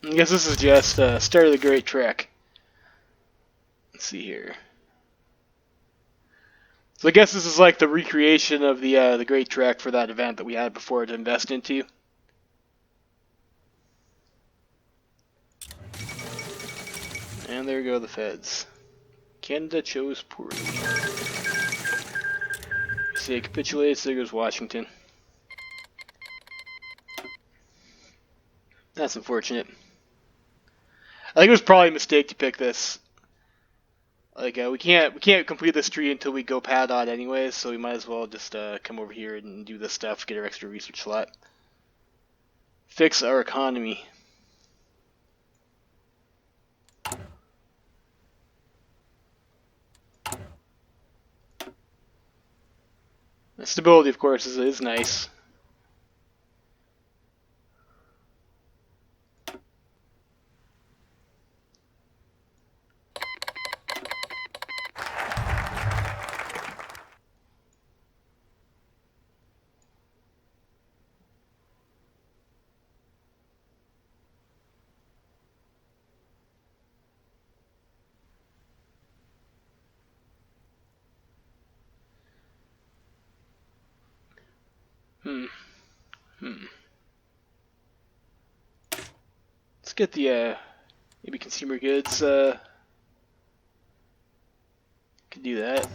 Speaker 1: I guess this is just start of the Great Trek. Let's see here. So I guess this is like the recreation of the Great Trek for that event that we had before to invest into. And there go the feds. Canada chose poorly. See, it capitulates, there goes Washington. That's unfortunate. I think it was probably a mistake to pick this. Like, we can't complete this tree until we go pad on anyways, so we might as well just come over here and do this stuff, get our extra research slot. Fix our economy. The stability, of course, is nice. Let's get the maybe consumer goods. Can do that.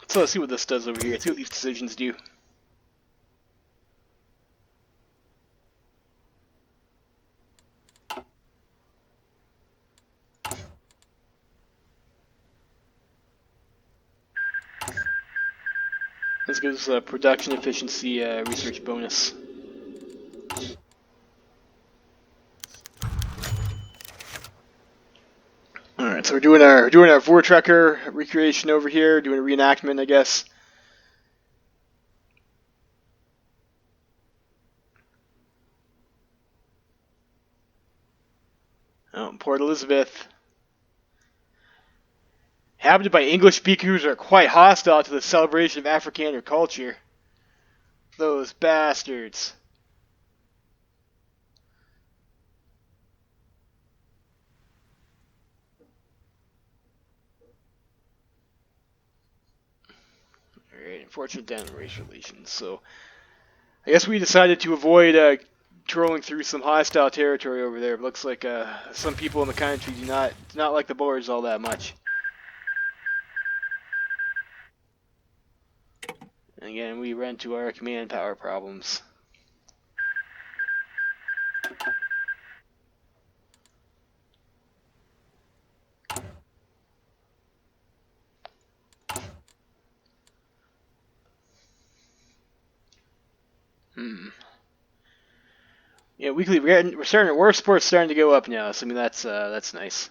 Speaker 1: So let's see what this does over here. Let's see what these decisions do. Let's give us a production efficiency research bonus. All right, so we're doing our Vortrekker recreation over here, doing a reenactment, I guess. Oh, Port Elizabeth. Inhabited by English speakers who are quite hostile to the celebration of Afrikaner culture. Those bastards. Alright, unfortunate down in race relations. So, I guess we decided to avoid trolling through some hostile territory over there. It looks like some people in the country do not like the Boers all that much. And again, we run into our command power problems. Hmm. Yeah, weekly we're starting. War sports starting to go up now. So I mean that's nice.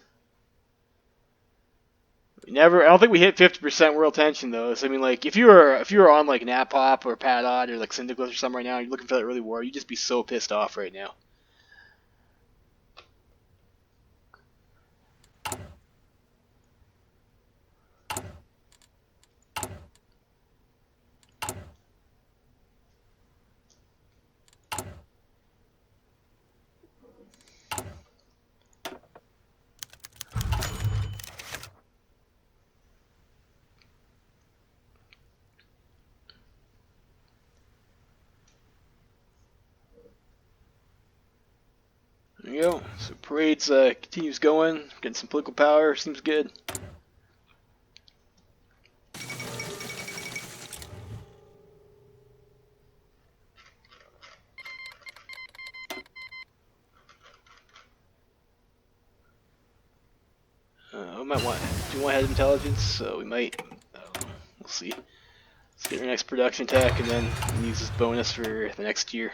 Speaker 1: I don't think we hit 50% world tension though. So I mean, like if you were on like Napop or Padot or like Syndiclus or something right now, you're looking for that early war, you'd just be so pissed off right now. There you go. So parades continues going, getting some political power. Seems good. We might want do one head of intelligence, so we might. We'll see. Let's get our next production tech, and then use this bonus for the next year.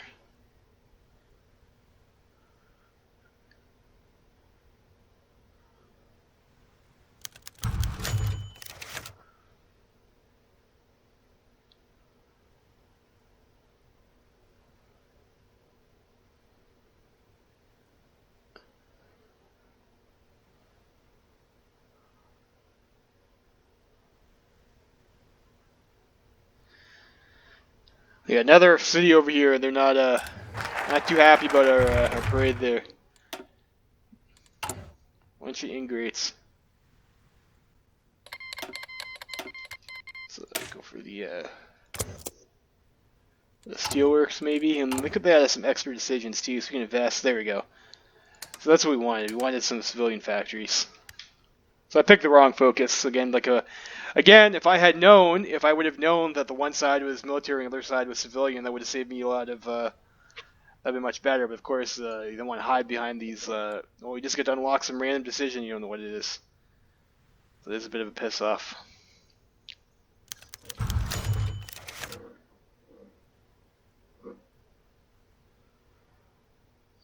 Speaker 1: Yeah, another city over here. They're not too happy about our parade there. Bunch of ingrates. So go for the steelworks maybe, and we could add some extra decisions too, so we can invest. There we go. So that's what we wanted. We wanted some civilian factories. So I picked the wrong focus again. Again, if I would have known that the one side was military and the other side was civilian, that would have saved me a lot of. That'd be much better. But of course, you don't want to hide behind these. Well, you just get to unlock some random decision. You don't know what it is. So this is a bit of a piss off.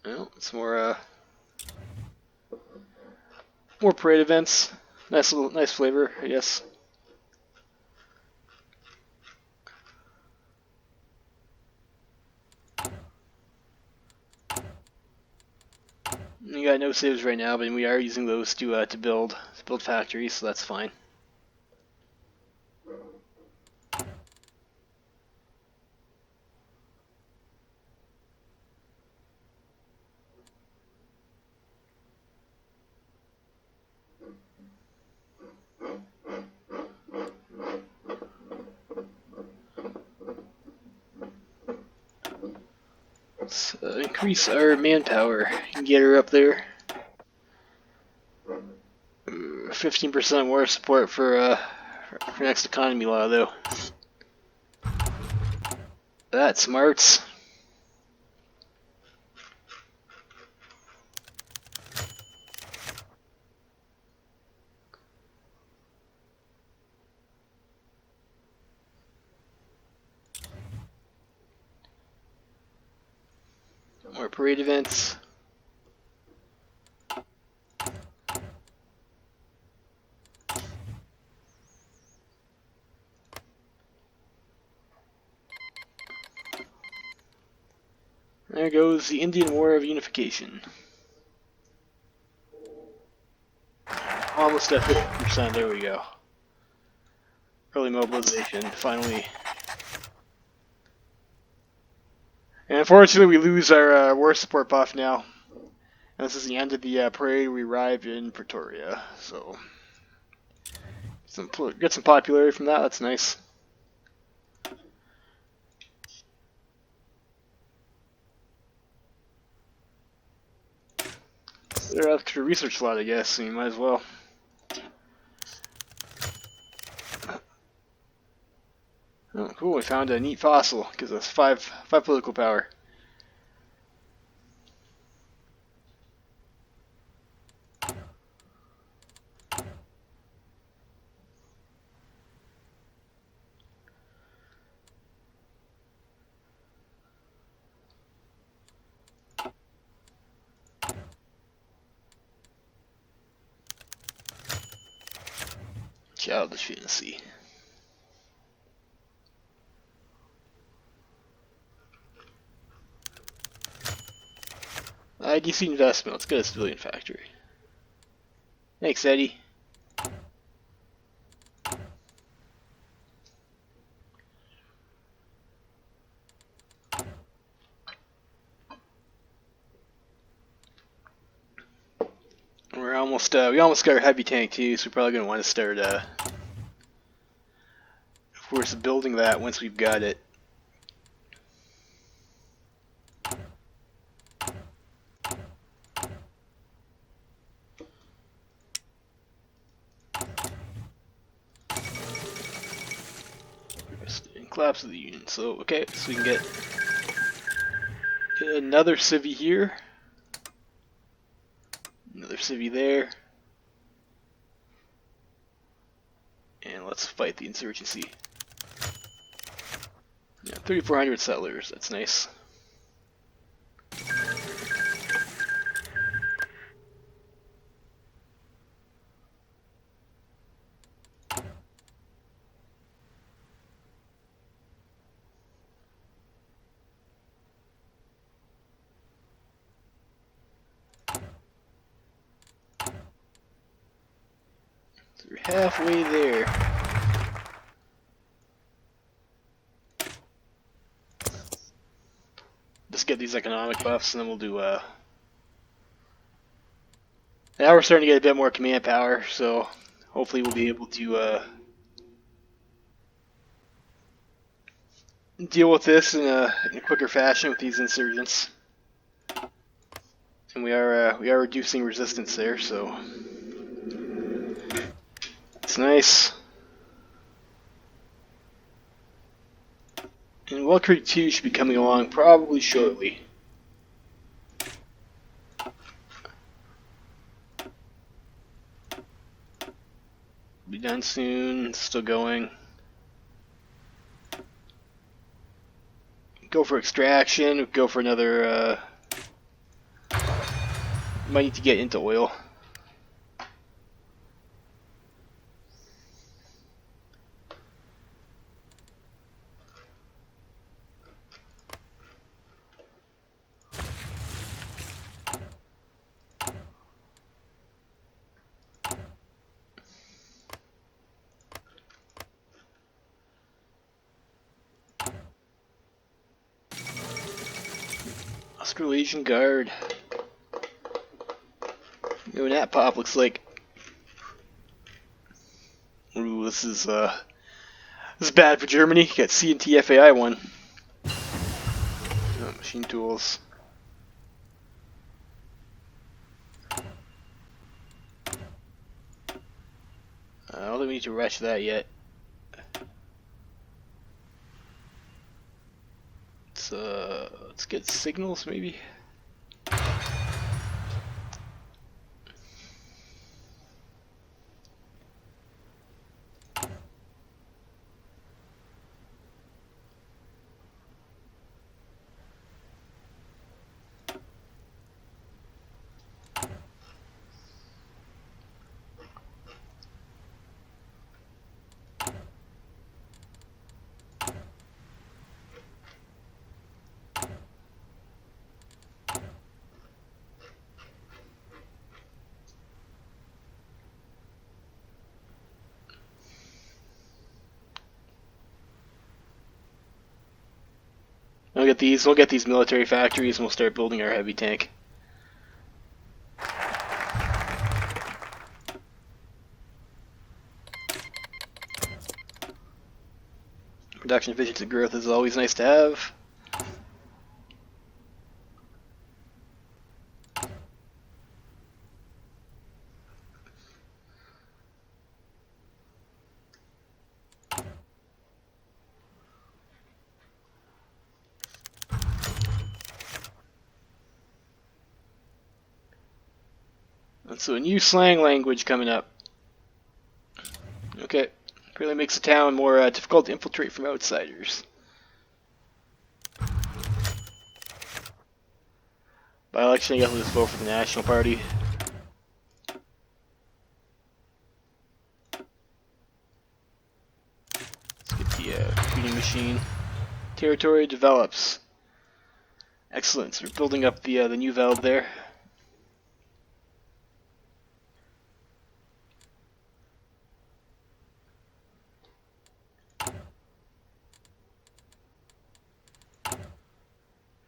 Speaker 1: Well, it's more parade events. Nice flavor, I guess. We got no saves right now, but we are using those to build factories, so that's fine. Let's increase our manpower and get her up there. 15% more support for next economy law, though. That smarts. More parade events. There goes the Indian War of Unification. Almost at 50%, there we go. Early mobilization, finally. And unfortunately, we lose our war support buff now. And this is the end of the parade. We arrive in Pretoria, so get some popularity from that. That's nice. They're extra research slot, I guess. So you might as well. Oh, cool! We found a neat fossil. Gives us five political power. Childish fantasy. IDC investment. Let's get a civilian factory. Thanks, Eddie. We almost got our heavy tank too, so we're probably gonna want to start, of course, building that once we've got it. Collapse of the Union. So okay, so we can get another civvy here, another civvy there. And let's fight the insurgency. Yeah, 3,400 settlers, that's nice. So we're halfway there. Just get these economic buffs, and then we'll do. Now we're starting to get a bit more command power, so hopefully we'll be able to deal with this in a quicker fashion with these insurgents. And we are reducing resistance there, so it's nice. And Well Creek 2 should be coming along probably shortly. Be done soon, still going. Go for extraction, go for another, might need to get into oil. Australasian Guard. You know what that pop looks like. Ooh, this is bad for Germany. Got C&T FAI 1. Oh, machine tools. I don't think we need to rush that yet. Let's get signals maybe. We'll get these military factories and we'll start building our heavy tank. Production efficiency growth is always nice to have. So a new slang language coming up. Okay, really makes the town more difficult to infiltrate from outsiders. By election, I guess we'll just vote for the National Party. executing machine. Territory develops. Excellent. So we're building up the new valve there.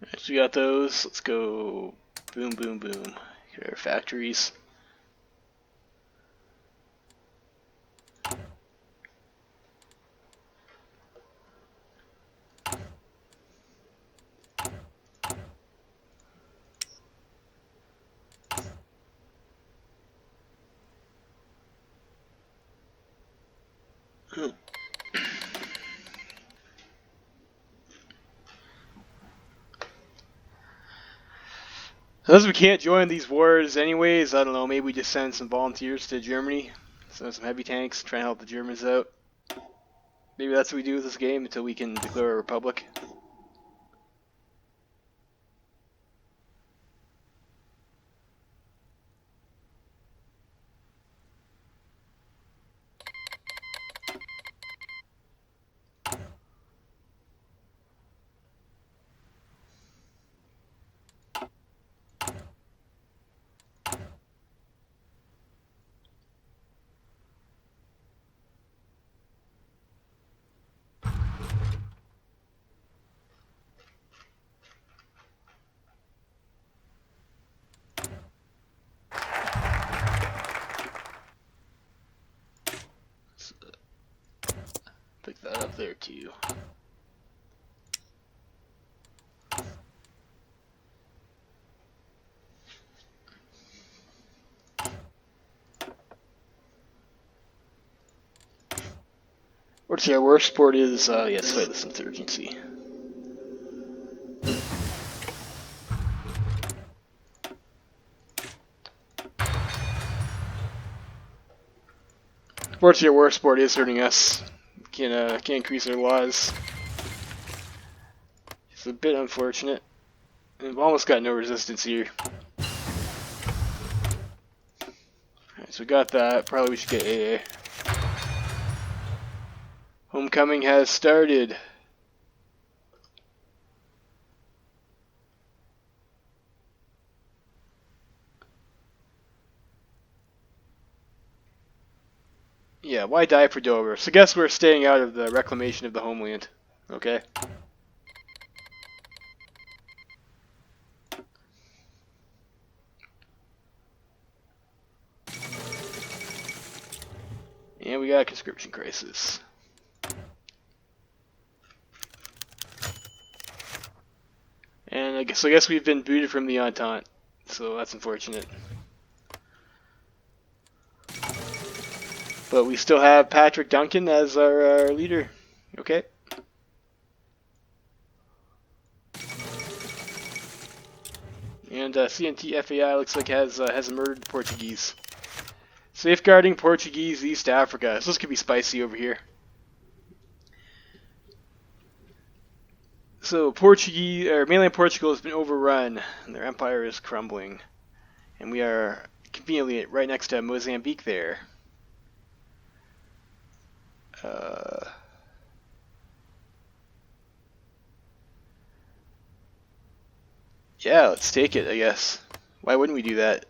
Speaker 1: Alright, so we got those. Let's go boom, boom, boom. Here are our factories. Since we can't join these wars anyways, I don't know, maybe we just send some volunteers to Germany, send some heavy tanks, try and help the Germans out. Maybe that's what we do with this game until we can declare a republic. Pick that up there too. What's our worst sport is, yes, fight this insurgency. Unfortunately, our war sport is hurting us. Can't increase our laws. It's a bit unfortunate. We've almost got no resistance here. Alright, so we got that. Probably we should get AA. Homecoming has started. Yeah, why die for Dover? So I guess we're staying out of the reclamation of the homeland. Okay. And we got a conscription crisis. And I guess we've been booted from the Entente, so that's unfortunate. But we still have Patrick Duncan as our leader. Okay. And CNT FAI looks like has murdered Portuguese. Safeguarding Portuguese East Africa. So this could be spicy over here. So mainland Portugal has been overrun, and their empire is crumbling. And we are conveniently right next to Mozambique there. Yeah, let's take it, I guess. Why wouldn't we do that?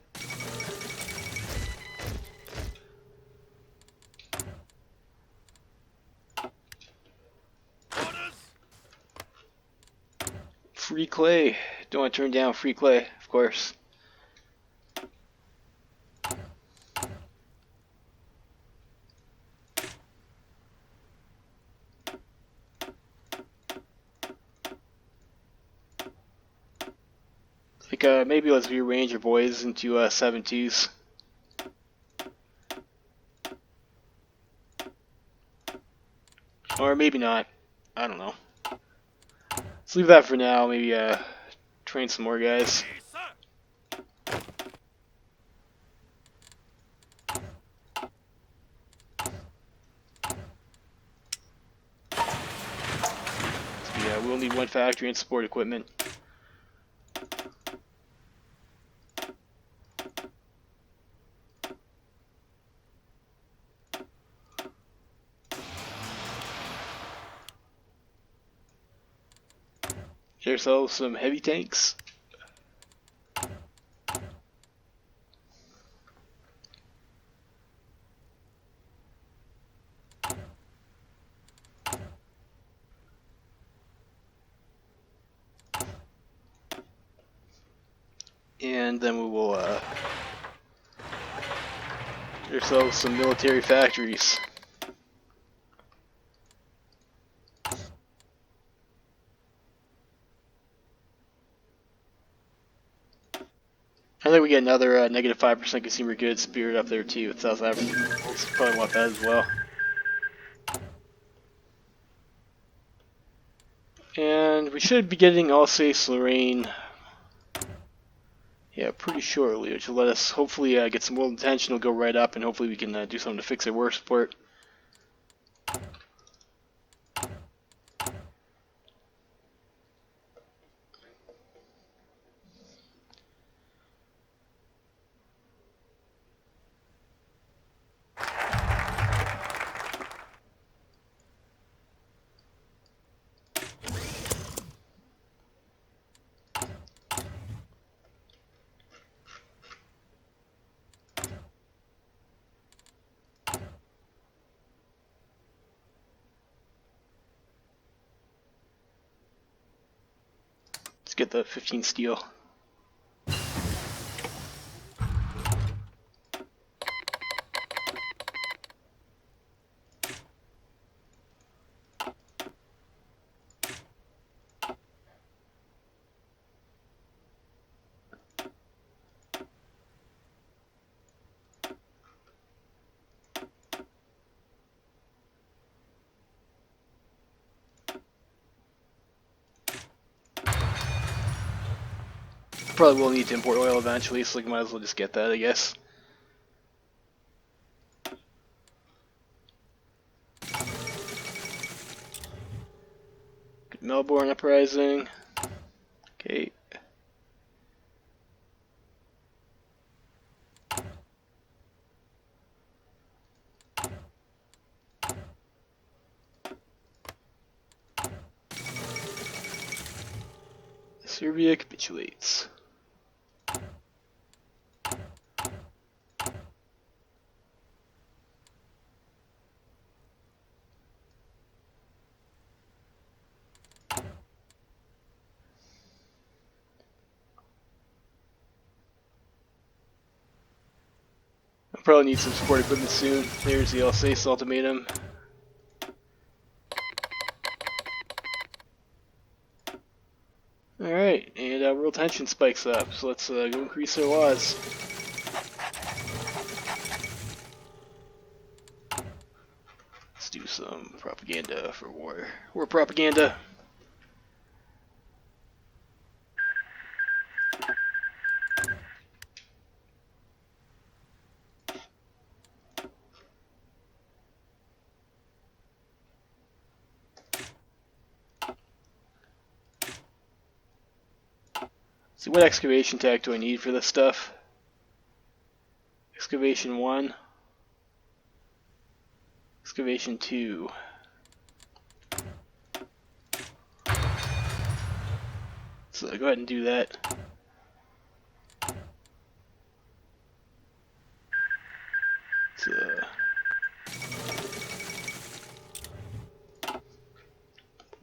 Speaker 1: Free clay. Don't want to turn down free clay, of course. Maybe let's rearrange our boys into 7-2s. Or maybe not. I don't know. Let's leave that for now. Maybe train some more guys. So yeah, we'll need one factory and support equipment. Get ourselves some heavy tanks. And then we will get ourselves some military factories. I think we get another negative 5% consumer goods spirit up there too with South Africa. We'll probably want that as well. And we should be getting Alsace-Lorraine, yeah, pretty shortly, which will let us hopefully get some world attention. Will go right up, and hopefully we can do something to fix our war support. Let's get the 15 steel. Probably will need to import oil eventually, so we might as well just get that, I guess. Good Melbourne uprising. Okay. Serbia capitulates. I'll probably need some support equipment soon. There's the Alsace ultimatum. Alright, and world tension spikes up, so let's go increase our laws. Let's do some propaganda for war. War propaganda. See, what excavation tech do I need for this stuff? Excavation 1. Excavation 2. So go ahead and do that. So,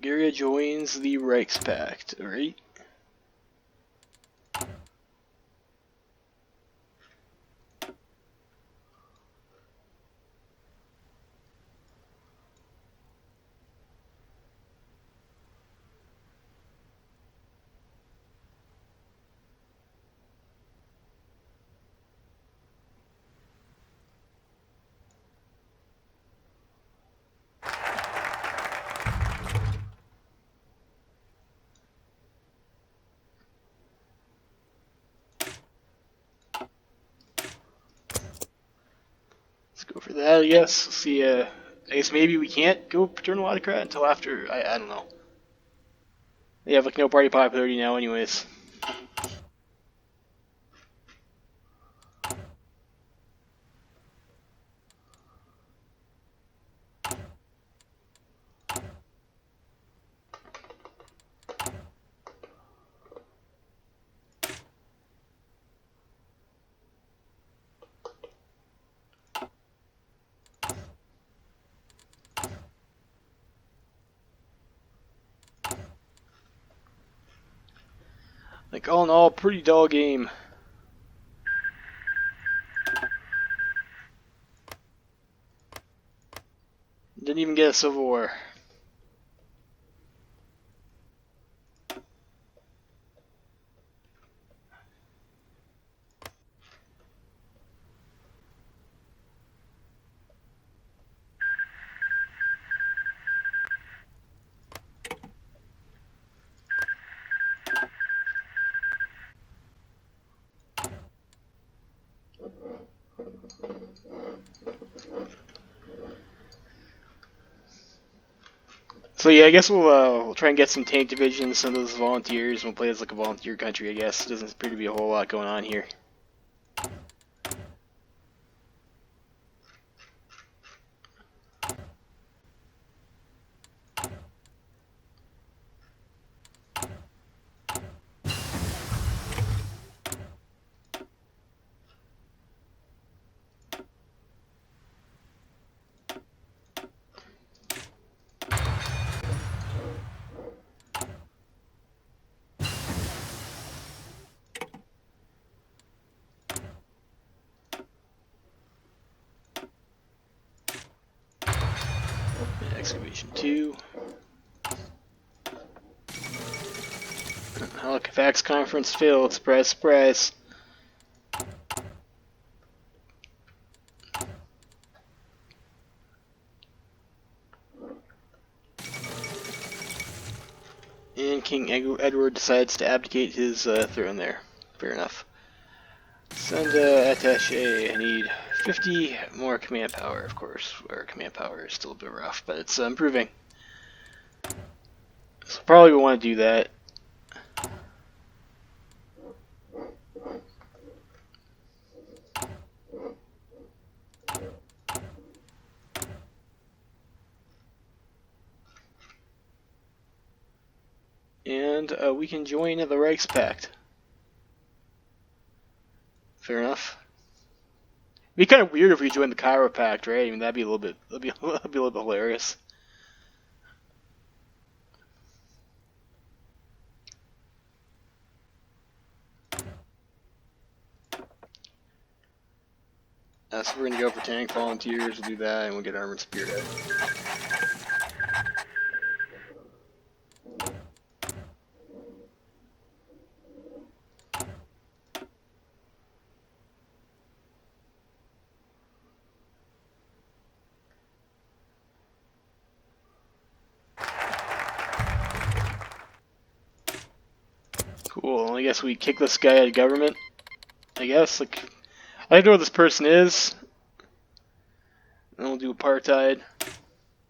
Speaker 1: Bulgaria joins the Reichspakt, alright? Go for that, I guess. See, I guess maybe we can't go paternal autocrat until after, I don't know. They have like no party popularity now anyways. Like, all in all, pretty dull game. Didn't even get a civil war. So yeah, I guess we'll try and get some tank divisions, some of those volunteers. We'll play as like a volunteer country, I guess. Doesn't appear to be a whole lot going on here. Excavation 2. Halifax Conference filled. Surprise, surprise. And King Edward decides to abdicate his throne there. Fair enough. Send attaché. I need 50 more command power, of course. Our command power is still a bit rough, but it's improving. So probably we want to do that. And we can join the Reichspact. Fair enough. It'd be kind of weird if we joined the Kaiserreich Pact, right? I mean, that'd be a little bit hilarious. So we're gonna go for tank volunteers. We'll do that, and we'll get armored spearhead. Cool. I guess we kick this guy out of government. I guess like I don't know what this person is. And we'll do apartheid.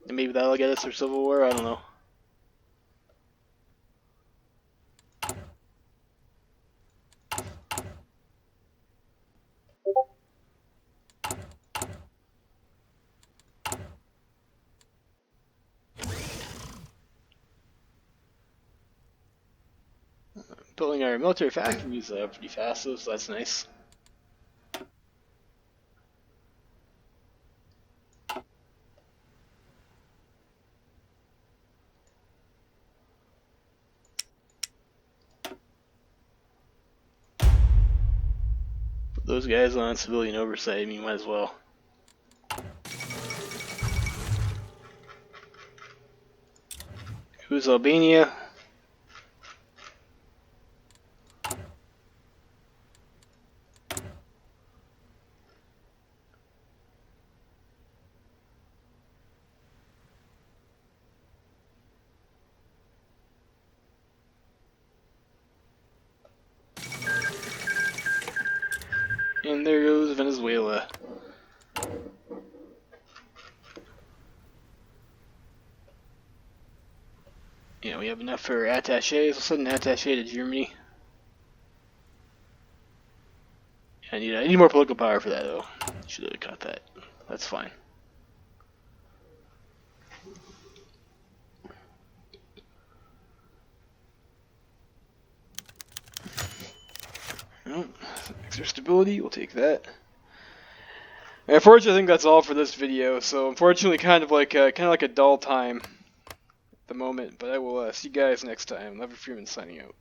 Speaker 1: And maybe that'll get us our civil war. I don't know. Building our military factories pretty fast, so that's nice. Put those guys on civilian oversight, I mean, might as well. Who's Albania? And there goes Venezuela. Yeah, we have enough for attachés. We'll send an attaché to Germany. I need more political power for that, though. Should have cut that. That's fine. Oh, extra stability, we'll take that. And unfortunately, I think that's all for this video. So, unfortunately, kind of like a dull time at the moment. But I will see you guys next time. Lever Freeman signing out.